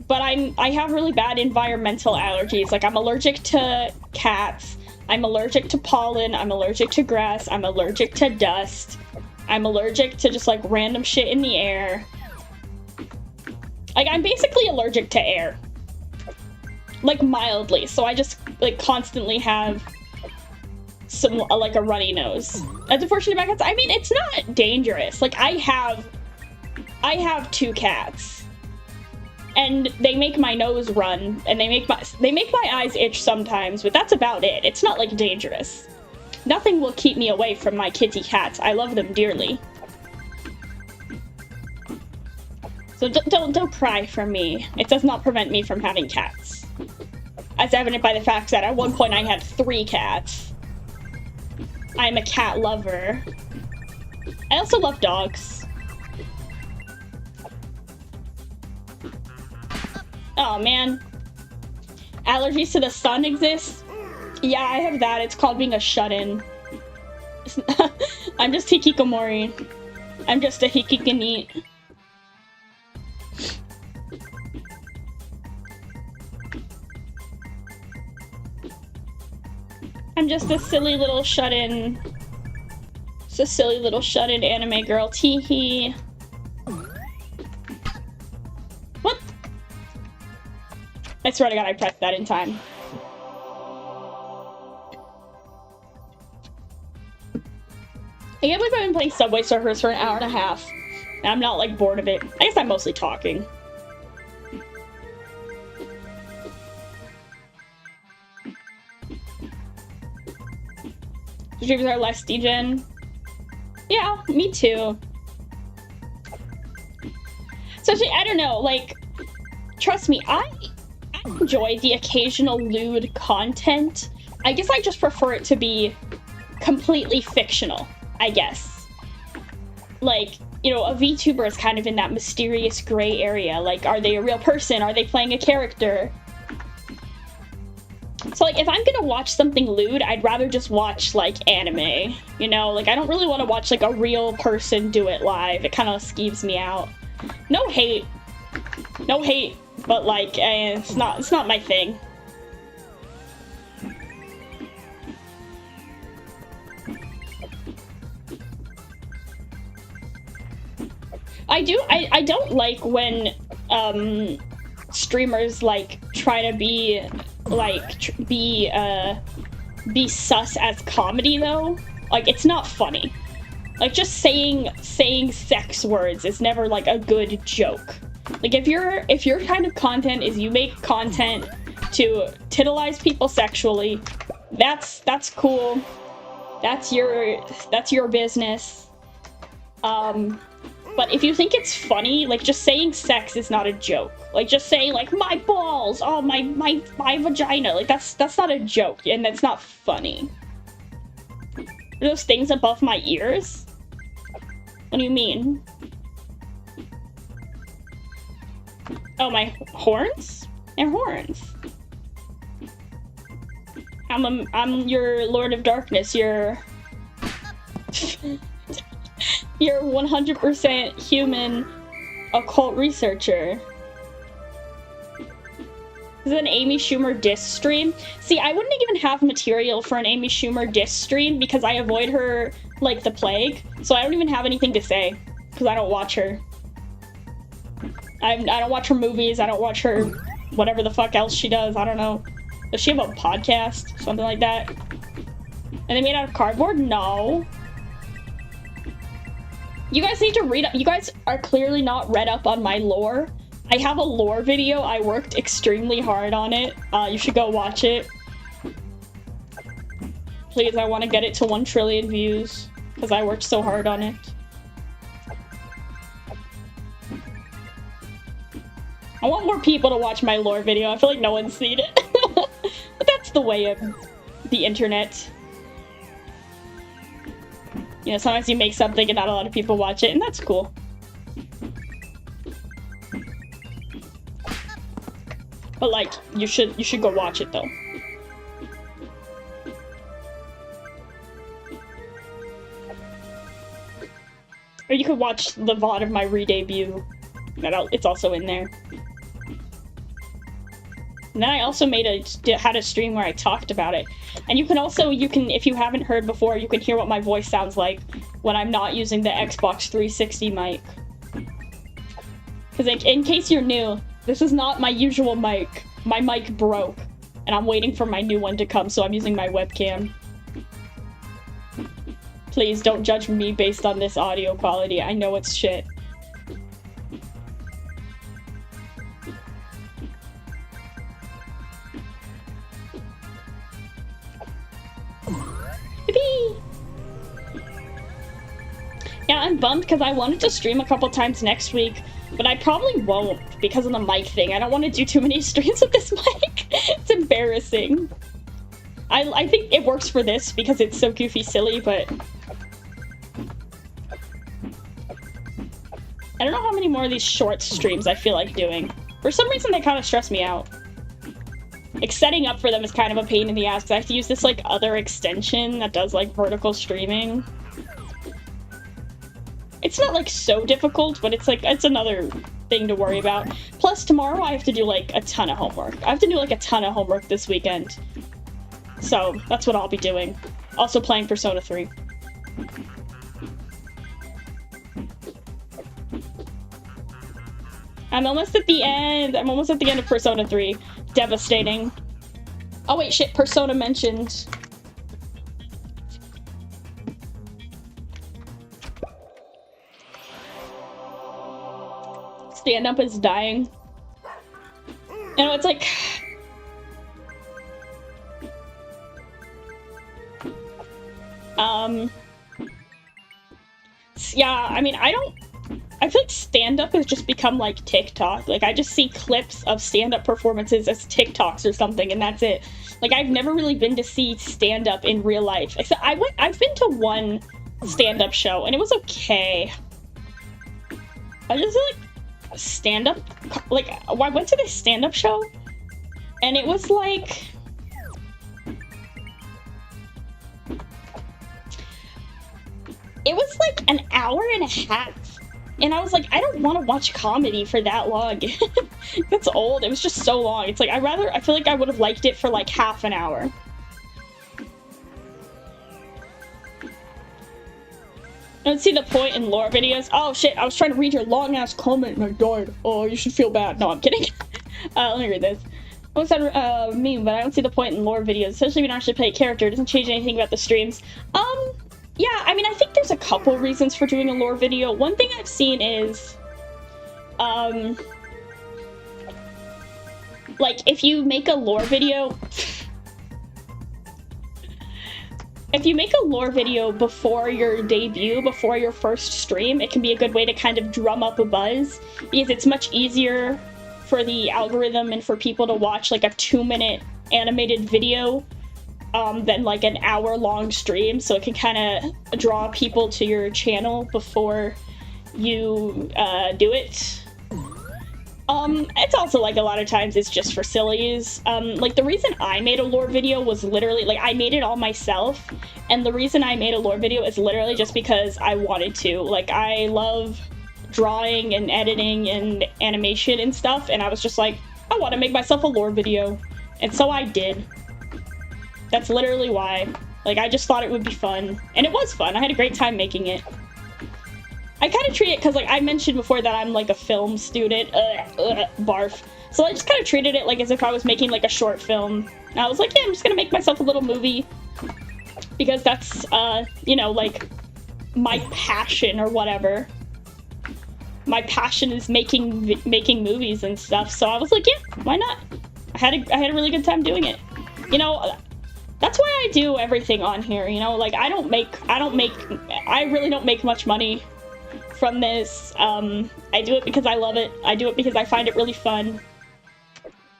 But I have really bad environmental allergies. Like, I'm allergic to cats. I'm allergic to pollen. I'm allergic to grass. I'm allergic to dust. I'm allergic to just, like, random shit in the air. Like, I'm basically allergic to air. Like, mildly. So I just, like, constantly have some, like, a runny nose. That's unfortunate about cats. I mean, it's not dangerous. Like, I have 2 cats. And they make my nose run, and they make my eyes itch sometimes, but that's about it. It's not, like, dangerous. Nothing will keep me away from my kitty cats. I love them dearly. So don't cry for me. It does not prevent me from having cats. As evident by the fact that at one point I had 3 cats. I'm a cat lover. I also love dogs. Oh man. Allergies to the sun exist? Yeah, I have that. It's called being a shut-in. I'm just hikikomori. I'm just a hikikani. I'm just a silly little shut-in It's a silly little shut-in anime girl. Teehee. What? I swear to God, I pressed that in time. I can't believe I've been playing Subway Surfers for an hour and a half. And I'm not, like, bored of it. I guess I'm mostly talking. Streams are less degen. Yeah, me too. Especially, I don't know, like, trust me, I enjoy the occasional lewd content. I guess I just prefer it to be completely fictional, I guess. Like, you know, a VTuber is kind of in that mysterious gray area. Like, are they a real person? Are they playing a character? So, like, if I'm gonna watch something lewd, I'd rather just watch, like, anime. You know? Like, I don't really want to watch, like, a real person do it live. It kind of skeeves me out. No hate. No hate. But, like, it's not my thing. I don't like when, streamers, like, try to be, like, be sus as comedy, though. Like, it's not funny. Like, just saying sex words is never, like, a good joke. Like, if your kind of content is you make content to titilize people sexually, that's cool. That's your business. But if you think it's funny, like, just saying sex is not a joke. Like, just saying, like, my balls, oh, my vagina, like, that's not a joke, and that's not funny. Are those things above my ears? What do you mean? Oh, my horns? They're horns. I'm your Lord of Darkness, you're 100% human occult researcher. This is an Amy Schumer diss stream. See, I wouldn't even have material for an Amy Schumer diss stream because I avoid her like the plague. So I don't even have anything to say because I don't watch her. I don't watch her movies. I don't watch her whatever the fuck else she does. I don't know. Does she have a podcast? Something like that? And they made out of cardboard? No. You guys need to read up. You guys are clearly not read up on my lore. I have a lore video. I worked extremely hard on it. You should go watch it. Please, I want to get it to 1 trillion views because I worked so hard on it. I want more people to watch my lore video. I feel like no one's seen it. But that's the way of the internet. You know, sometimes you make something and not a lot of people watch it, and that's cool. But, like, you should go watch it, though. Or you could watch the VOD of my re-debut. It's also in there. And then I also had a stream where I talked about it. And you can, if you haven't heard before, you can hear what my voice sounds like when I'm not using the Xbox 360 mic. Because, like, in case you're new, this is not my usual mic. My mic broke, and I'm waiting for my new one to come, so I'm using my webcam. Please don't judge me based on this audio quality. I know it's shit. Yippee! Yeah, I'm bummed because I wanted to stream a couple times next week, but I probably won't because of the mic thing. I don't want to do too many streams with this mic. It's embarrassing. I think it works for this because it's so goofy silly, but I don't know how many more of these short streams I feel like doing. For some reason, they kind of stress me out. Like, setting up for them is kind of a pain in the ass because I have to use this, like, other extension that does, like, vertical streaming. It's not, like, so difficult, but it's, like, it's another thing to worry about. Plus, tomorrow I have to do, like, a ton of homework. I have to do, like, a ton of homework this weekend. So, that's what I'll be doing. Also playing Persona 3. I'm almost at the end. I'm almost at the end of Persona 3. Devastating. Oh wait, shit, Persona mentioned. Stand Up is dying. You know, it's like... Yeah, I mean, I feel like stand-up has just become like TikTok. Like, I just see clips of stand-up performances as TikToks or something, and that's it. Like, I've never really been to see stand-up in real life. Except I've been to one stand-up show, and it was okay. I just feel like stand-up, like, I went to this stand-up show, and it was like... It was like an hour and a half. And I was like, I don't want to watch comedy for that long. That's old. It was just so long. It's like, I feel like I would have liked it for like half an hour. I don't see the point in lore videos. Oh shit, I was trying to read your long ass comment and I died. Oh, you should feel bad. No, I'm kidding. Let me read this. I almost said meme, but I don't see the point in lore videos, especially when you don't actually play a character. It doesn't change anything about the streams. Yeah, I mean, I think there's a couple reasons for doing a lore video. One thing I've seen is, like, if you make a lore video... If you make a lore video before your debut, before your first stream, it can be a good way to kind of drum up a buzz, because it's much easier for the algorithm and for people to watch, like, a 2-minute animated video than like an hour-long stream, so it can kind of draw people to your channel before you do it. It's also like a lot of times it's just for sillies. Like the reason I made a lore video was literally, like I made it all myself, and the reason I made a lore video is literally just because I wanted to. Like I love drawing and editing and animation and stuff, and I was just like, I want to make myself a lore video, and so I did. That's literally why. Like, I just thought it would be fun. And it was fun. I had a great time making it. I kind of treat it, because, like, I mentioned before that I'm, like, a film student. Barf. So I just kind of treated it, like, as if I was making, like, a short film. And I was like, yeah, I'm just gonna make myself a little movie. Because that's, you know, like, my passion or whatever. My passion is making movies and stuff. So I was like, yeah, why not? I had a really good time doing it. You know... That's why I do everything on here, you know? Like, I really don't make much money from this. I do it because I love it. I do it because I find it really fun.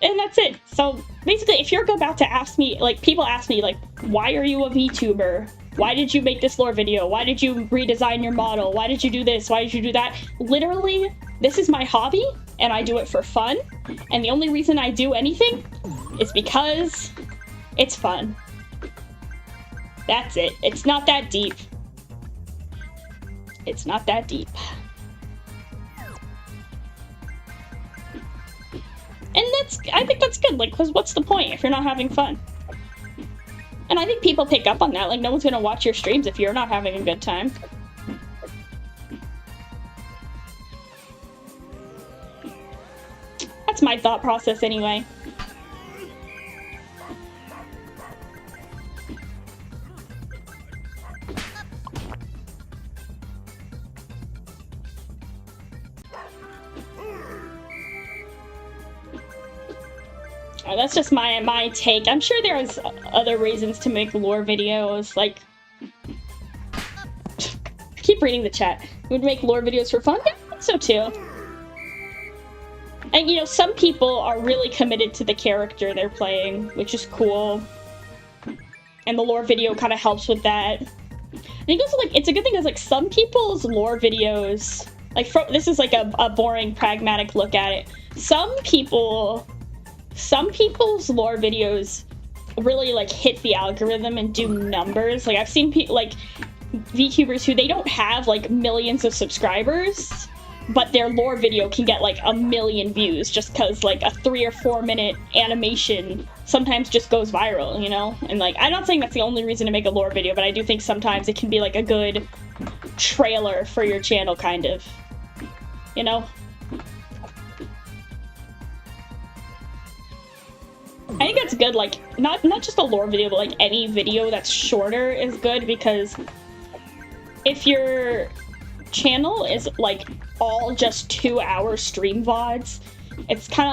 And that's it. So, basically, if you're about to ask me, like, people ask me, like, why are you a VTuber? Why did you make this lore video? Why did you redesign your model? Why did you do this? Why did you do that? Literally, this is my hobby, and I do it for fun. And the only reason I do anything is because it's fun. That's it. It's not that deep. It's not that deep. And I think that's good, like, because what's the point if you're not having fun? And I think people pick up on that, like, no one's gonna watch your streams if you're not having a good time. That's my thought process anyway. That's just my take. I'm sure there's other reasons to make lore videos, like... Keep reading the chat. Would make lore videos for fun? Yeah, I think so too. And, you know, some people are really committed to the character they're playing, which is cool. And the lore video kind of helps with that. I think also, like, it's a good thing because, like, some people's lore videos... Like, this is, like, a boring, pragmatic look at it. Some people's lore videos really, like, hit the algorithm and do numbers. Like, I've seen people, like, VTubers who they don't have, like, millions of subscribers, but their lore video can get, like, 1 million views just because, like, a 3 or 4 minute animation sometimes just goes viral, you know? And, like, I'm not saying that's the only reason to make a lore video, but I do think sometimes it can be, like, a good trailer for your channel, kind of. You know? I think that's good, like, not just a lore video, but like any video that's shorter is good, because if your channel is like all just 2-hour stream VODs, it's kind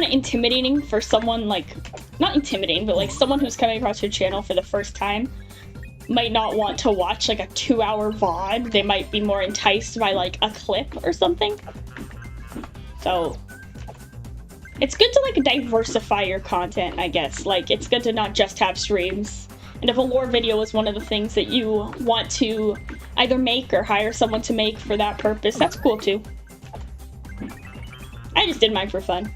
of intimidating for someone, like, not intimidating, but like someone who's coming across your channel for the first time might not want to watch like a 2-hour VOD. They might be more enticed by like a clip or something. So it's good to like diversify your content, I guess. Like, it's good to not just have streams. And if a lore video is one of the things that you want to either make or hire someone to make for that purpose, that's cool too. I just did mine for fun.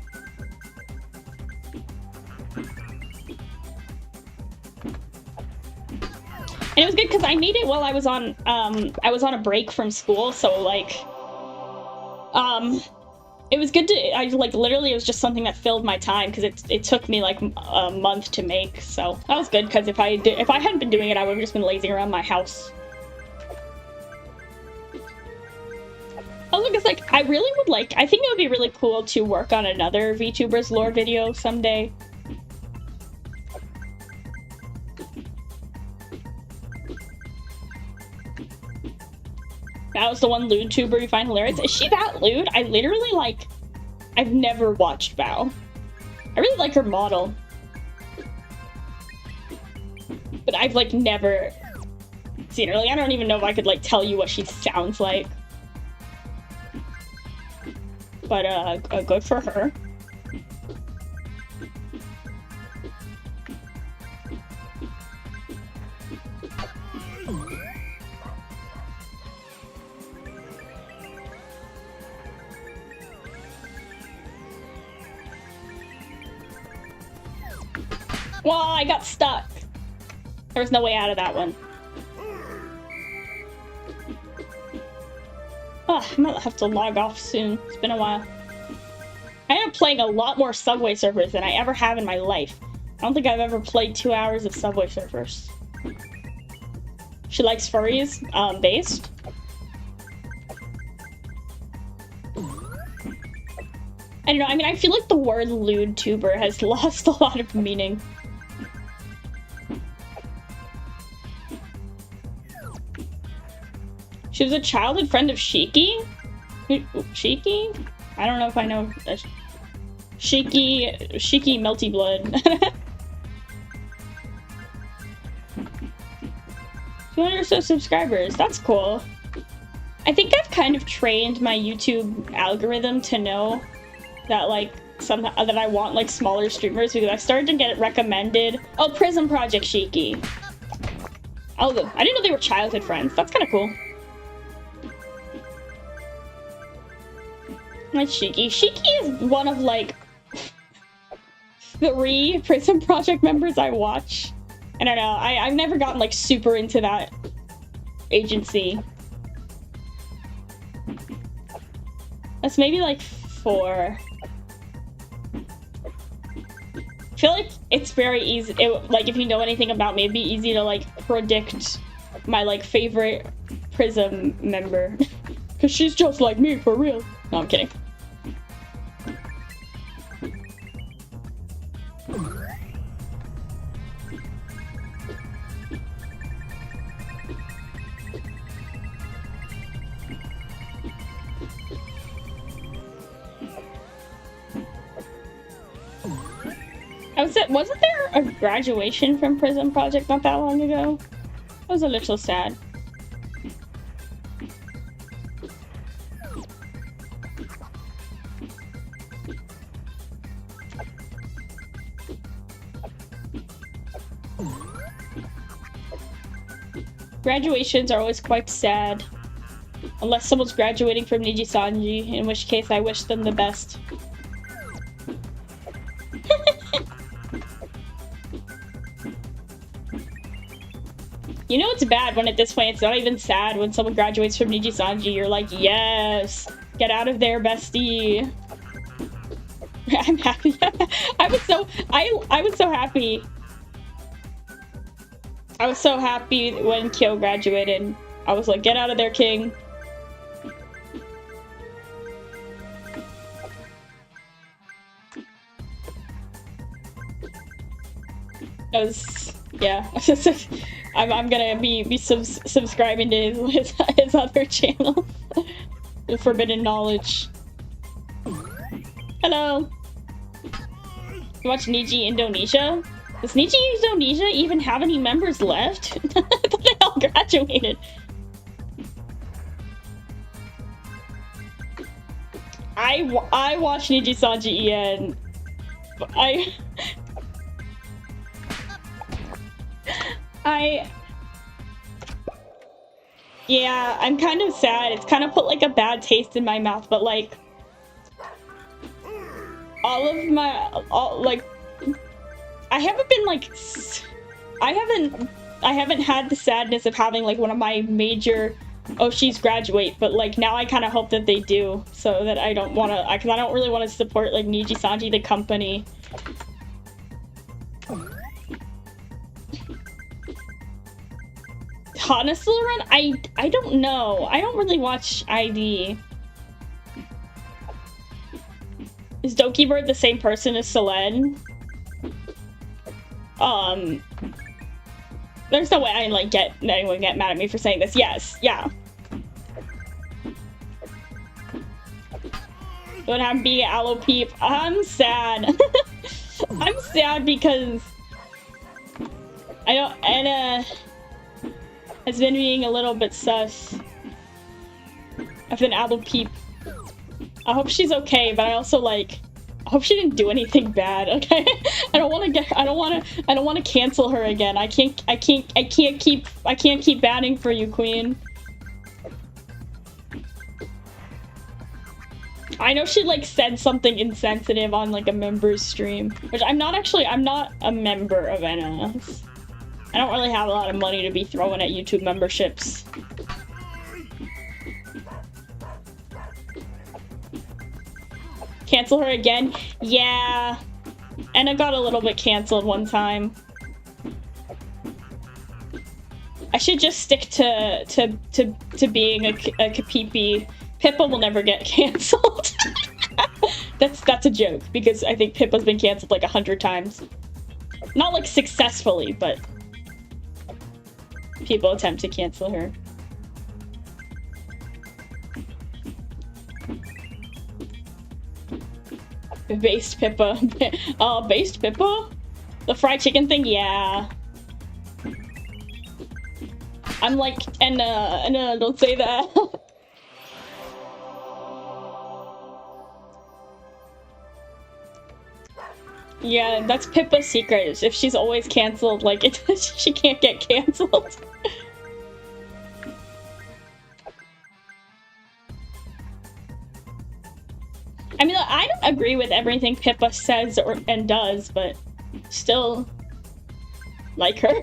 And it was good because I made it while I was on a break from school, so like, it was good to, literally it was just something that filled my time, because it took me like a month to make, so that was good, because if I hadn't been doing it, I would have just been lazing around my house. Also, because like, I really would like, I think it would be really cool to work on another VTubers lore video someday. That was the one lewd tuber you find hilarious. Is she that lewd? I literally, like, I've never watched Val. I really like her model. But I've, like, never seen her. Like, I don't even know if I could, like, tell you what she sounds like. But, good for her. Well, I got stuck. There was no way out of that one. Oh, I might have to log off soon. It's been a while. I am playing a lot more Subway Surfers than I ever have in my life. I don't think I've ever played 2 hours of Subway Surfers. She likes furries, based. I don't know, I mean, I feel like the word lewd tuber has lost a lot of meaning. She was a childhood friend of Shiki? Shiki? I don't know if I know. Shiki Melty Blood. 200 or so subscribers. That's cool. I think I've kind of trained my YouTube algorithm to know that, like, that I want, like, smaller streamers, because I started to get recommended. Oh, Prism Project Shiki. Oh, I didn't know they were childhood friends. That's kind of cool. Nice Shiki. Shiki is one of, like, 3 Prism Project members I watch. I don't know. I've never gotten, like, super into that agency. That's maybe, like, 4. I feel like it's very easy. Like, if you know anything about me, it'd be easy to, like, predict my, like, favorite Prism member. Because she's just like me, for real. No, I'm kidding. Wasn't there a graduation from Prism Project not that long ago? That was a little sad. Graduations are always quite sad. Unless someone's graduating from Nijisanji, in which case I wish them the best. You know it's bad when at this point it's not even sad when someone graduates from Nijisanji. You're like, yes, get out of there, bestie. I'm happy. I was so happy. I was so happy when Kyo graduated. I was like, get out of there, king. Yeah. I'm gonna be subscribing to his other channel. The Forbidden Knowledge. Hello. You watch Niji Indonesia? Does Niji Indonesia even have any members left? I thought they all graduated. I watch Niji Sanji EN. Yeah, I'm kind of sad. It's kind of put like a bad taste in my mouth, but like like I haven't been like I haven't had the sadness of having like one of my major Oshis graduate, but like now I kind of hope that they do, so that I don't want to, because I don't really want to support like Niji Sanji the company. Honestly, I don't know. I don't really watch ID. Is Doki Bird the same person as Selene? There's no way I like anyone get mad at me for saying this. Yes, yeah. What happened being Aloe Peep? I'm sad. I'm sad because I don't. Anna has been being a little bit sus. I've been Aloe Peep. I hope she's okay, but I also like. I hope she didn't do anything bad. Okay, I don't want to cancel her again. I can't keep banning for you, Queen. I know she like said something insensitive on like a member's stream, which I'm not a member of NS. I don't really have a lot of money to be throwing at YouTube memberships. Cancel her again? Yeah. And I got a little bit canceled one time. I should just stick to being a Kapipi. Pippa will never get canceled. That's a joke, because I think Pippa's been canceled like 100 times. Not like successfully, but people attempt to cancel her. Based Pippa. Based Pippa? The fried chicken thing? Yeah. I'm like, and don't say that. Yeah, that's Pippa's secret. If she's always canceled, like, she can't get canceled. I mean, I don't agree with everything Pippa says and does, but still like her.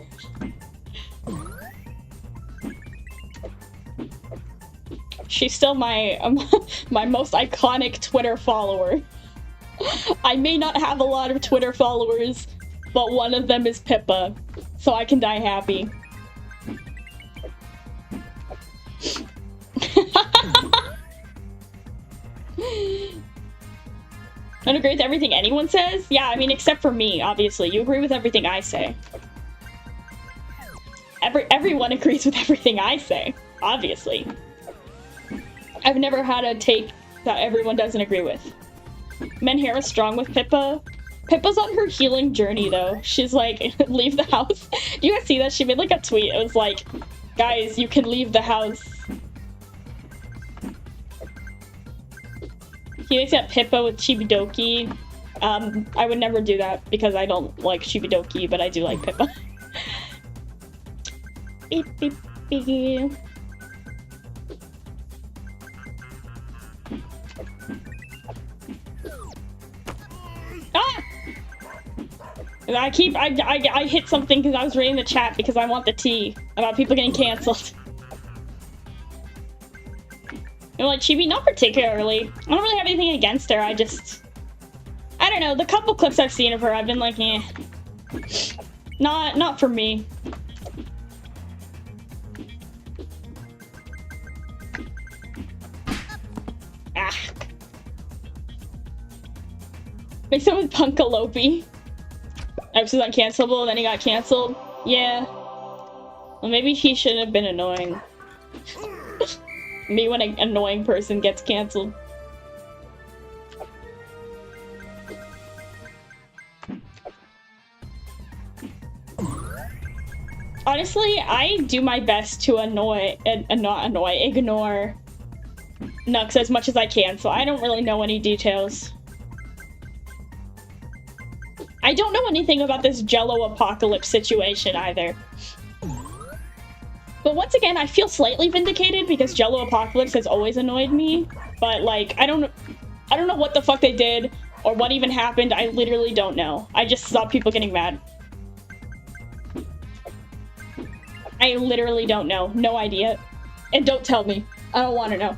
She's still my my most iconic Twitter follower. I may not have a lot of Twitter followers, but one of them is Pippa, so I can die happy. I don't agree with everything anyone says? Yeah, I mean, except for me, obviously. You agree with everything I say. Everyone agrees with everything I say, obviously. I've never had a take that everyone doesn't agree with. Menhera strong with Pippa. Pippa's on her healing journey, though. She's like, leave the house. Do you guys see that? She made like a tweet. It was like, guys, you can leave the house. He makes up Pippa with Chibidoki. I would never do that because I don't like Chibidoki, but I do like Pippa. Beep, beep, beep. Ah! I hit something because I was reading the chat because I want the tea about people getting canceled. I'm like, Chibi, not particularly. I don't really have anything against her, I don't know, the couple clips I've seen of her, I've been like, eh. Not for me. Ah. Mix it with Punkalopi. episode's uncancelable, and then he got canceled. Yeah. Well, maybe he shouldn't have been annoying. Me when an annoying person gets canceled. Honestly, I do my best to ignore Nux as much as I can, so I don't really know any details. I don't know anything about this Jello apocalypse situation either. But once again, I feel slightly vindicated because Jello apocalypse has always annoyed me. But like, I don't know what the fuck they did or what even happened. I literally don't know. I just saw people getting mad. I literally don't know. No idea. And don't tell me. I don't want to know.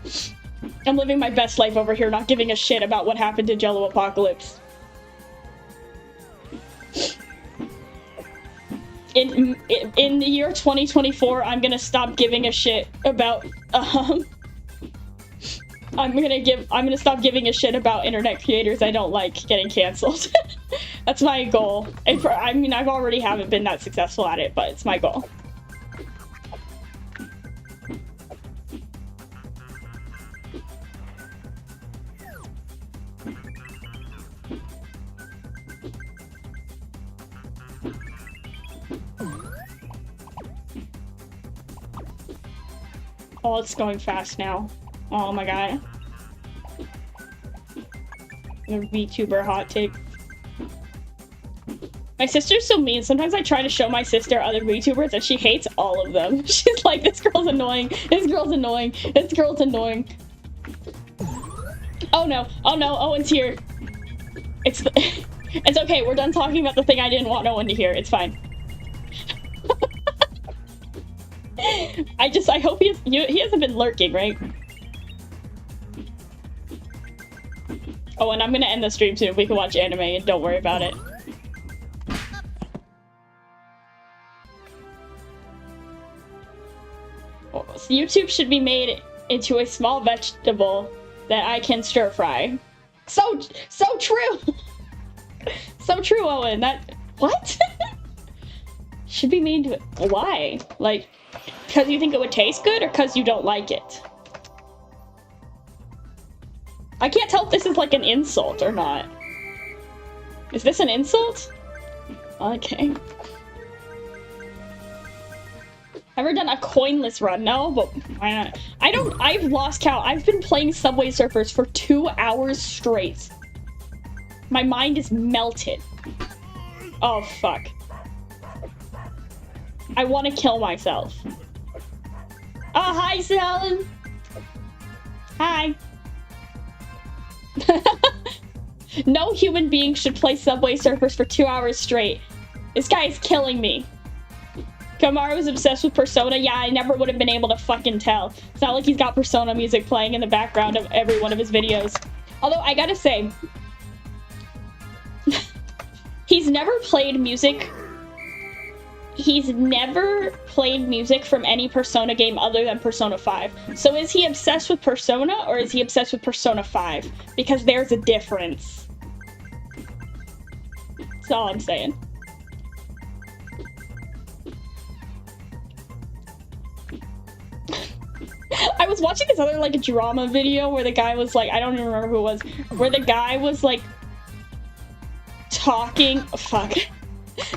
I'm living my best life over here, not giving a shit about what happened to Jello apocalypse. In the year 2024, I'm gonna stop giving a shit about I'm gonna stop giving a shit about internet creators I don't like getting canceled. That's my goal. I mean, I've already haven't been that successful at it, but it's my goal. Oh, it's going fast now. Oh my god. The Vtuber hot take. My sister's so mean. Sometimes I try to show my sister other Vtubers and she hates all of them. She's like, this girl's annoying. This girl's annoying. This girl's annoying. Oh no. Oh no. Owen's here. It's okay. We're done talking about the thing I didn't want Owen to hear. It's fine. I hope he hasn't been lurking, right? Oh, and I'm gonna end the stream soon. We can watch anime and don't worry about it. Oh, so YouTube should be made into a small vegetable that I can stir fry. So true! So true, Owen. What? Should be made into it. Why? Like, because you think it would taste good or because you don't like it? I can't tell if this is like an insult or not. Is this an insult? Okay. Ever done a coinless run? No, but why not? I've lost count. I've been playing Subway Surfers for 2 hours straight. My mind is melted. Oh, fuck. I want to kill myself. Oh, hi, Salon. Hi. No human being should play Subway Surfers for 2 hours straight. This guy is killing me. Kamaru is obsessed with Persona. Yeah, I never would have been able to fucking tell. It's not like he's got Persona music playing in the background of every one of his videos. Although, I gotta say, he's never played music. He's never played music from any Persona game other than Persona 5. So is he obsessed with Persona or is he obsessed with Persona 5? Because there's a difference. That's all I'm saying. I was watching this other like drama video where the guy was like, I don't even remember who it was, where the guy was like talking,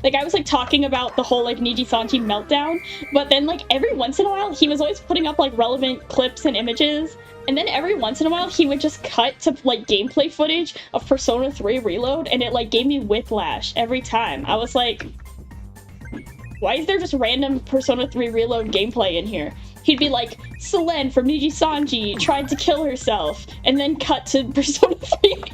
the guy was like talking about the whole like Niji Sanji meltdown, but then like every once in a while he was always putting up like relevant clips and images, and then every once in a while he would just cut to like gameplay footage of Persona 3 Reload, and it like gave me whiplash every time. I was like, why is there just random Persona 3 Reload gameplay in here? He'd be like, Selene from Niji Sanji tried to kill herself, and then cut to Persona 3.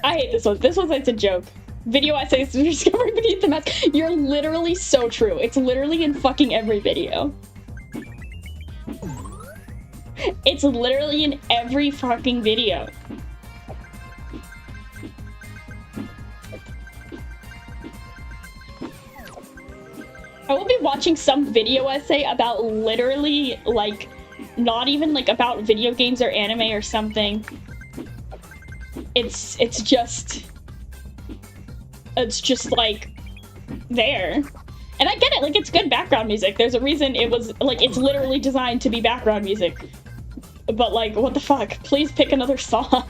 I hate this one. This one's like a joke. Video essays discovered beneath the mask. You're literally so true. It's literally in fucking every video. It's literally in every fucking video. I will be watching some video essay about literally, like, not even like about video games or anime or something. It's just like there. And I get it, like, it's good background music. There's a reason it was, like, it's literally designed to be background music. But, like, what the fuck? Please pick another song.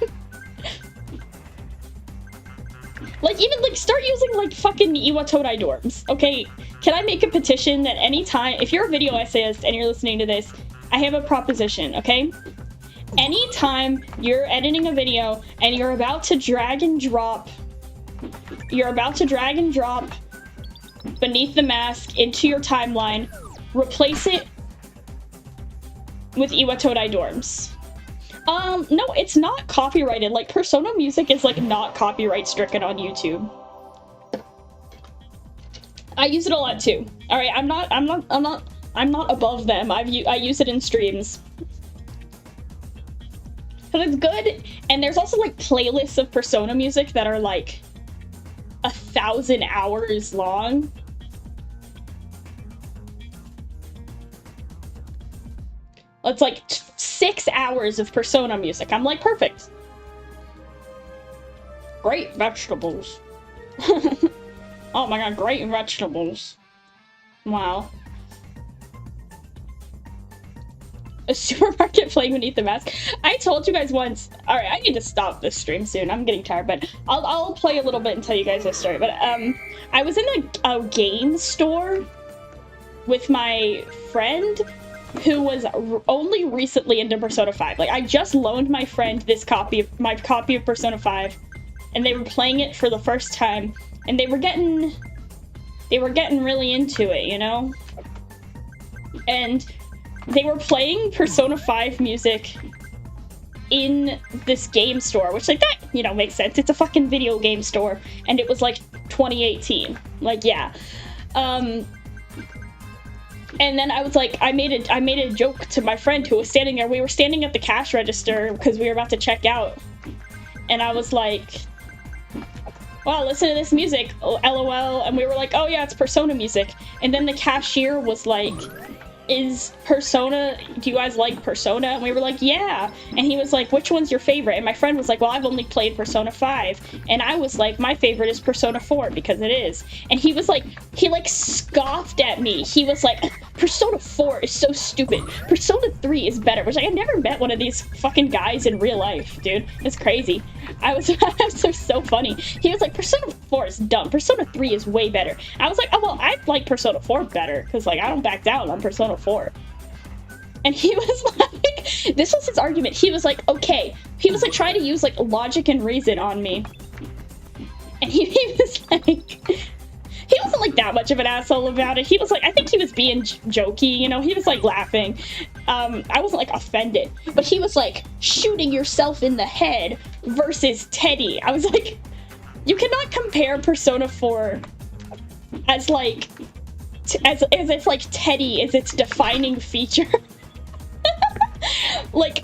Like, even, like, start using, like, fucking Iwatodai dorms, okay? Can I make a petition that anytime, if you're a video essayist and you're listening to this, I have a proposition, okay? Anytime you're editing a video and you're about to drag and drop Beneath the Mask into your timeline, replace it with Iwatodai dorms. No, it's not copyrighted. Like, Persona music is, like, not copyright stricken on YouTube. I use it a lot too. All right, I'm not above them. I use it in streams. But it's good, and there's also, like, playlists of Persona music that are, like, 1,000 hours long. It's like 6 hours of Persona music. I'm like, perfect. Great vegetables. Oh my god, great vegetables. Wow. A supermarket playing Beneath the Mask. I told you guys once. Alright, I need to stop this stream soon. I'm getting tired, but I'll play a little bit and tell you guys this story. But I was in a game store with my friend who was only recently into Persona 5. Like, I just loaned my friend my copy of Persona 5, and they were playing it for the first time, and they were getting really into it, you know? And they were playing Persona 5 music in this game store, which, like, that, you know, makes sense. It's a fucking video game store, and it was, like, 2018. Like, yeah. And then I was like, I made a joke to my friend who was standing there. We were standing at the cash register because we were about to check out. And I was like, wow, listen to this music, LOL. And we were like, oh yeah, it's Persona music. And then the cashier was like, do you guys like Persona? And we were like, yeah. And he was like, which one's your favorite? And my friend was like, well, I've only played Persona 5. And I was like, my favorite is Persona 4 because it is. And he was like, he like scoffed at me. He was like, Persona 4 is so stupid. Persona 3 is better. Which, like, I never met one of these fucking guys in real life, dude. It's crazy. I was so funny. He was like, Persona 4 is dumb. Persona 3 is way better. I was like, oh, well, I like Persona 4 better because, like, I don't back down on Persona 4. And he was like, this was his argument. He was like, okay. He was like trying to use like logic and reason on me. And he was like, he wasn't like that much of an asshole about it. He was like, I think he was being jokey, you know, he was like laughing. I wasn't like offended, but he was like, shooting yourself in the head versus Teddy. I was like, you cannot compare Persona 4 as like, as if like Teddy is its defining feature. Like,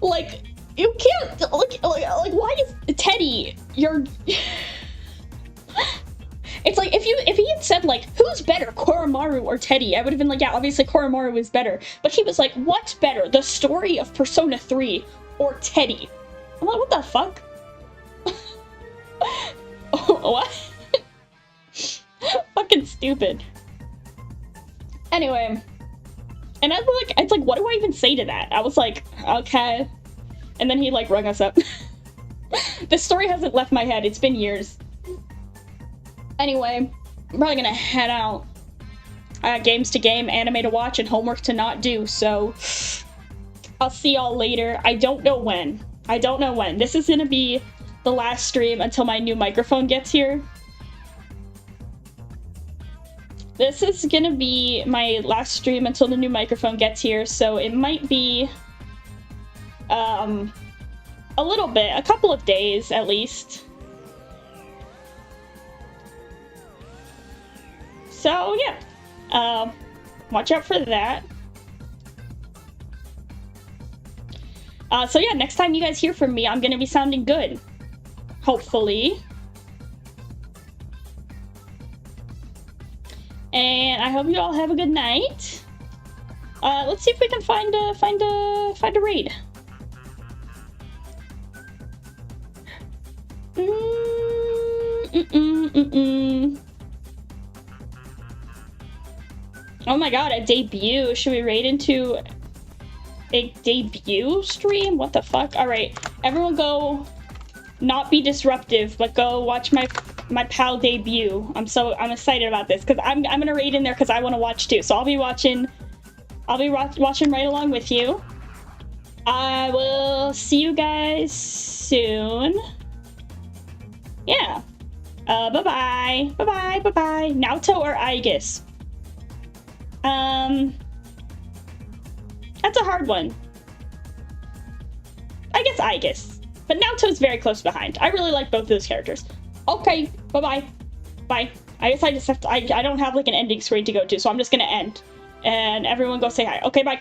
like, you can't, like, why is Teddy your... It's like, if he had said, like, who's better, Koromaru or Teddy, I would have been like, yeah, obviously Koromaru is better. But he was like, what's better, the story of Persona 3 or Teddy? I'm like, what the fuck? What? Fucking stupid. Anyway, and I was like, it's like, what do I even say to that? I was like, okay. And then he like rung us up. This story hasn't left my head. It's been years. Anyway, I'm probably gonna head out. I got games to game, anime to watch, and homework to not do, so I'll see y'all later. I don't know when. This is gonna be the last stream until my new microphone gets here. This is gonna be my last stream until the new microphone gets here, so it might be a little bit, a couple of days at least. So yeah, watch out for that. So yeah, next time you guys hear from me, I'm gonna be sounding good. Hopefully. And I hope you all have a good night. Let's see if we can find a raid. Oh my god, a debut. Should we raid into a debut stream? What the fuck? Alright, everyone go not be disruptive, but go watch my pal debut. I'm excited about this because I'm gonna raid in there because I want to watch too. So I'll be watching right along with you. I will see you guys soon. Yeah. Bye-bye. Bye-bye. Bye-bye. Naoto or Aegis? That's a hard one. I guess Aegis. But Naoto's very close behind. I really like both of those characters. Okay. Bye-bye. Bye. I guess I just have to... I don't have, like, an ending screen to go to, so I'm just gonna end. And everyone go say hi. Okay, bye.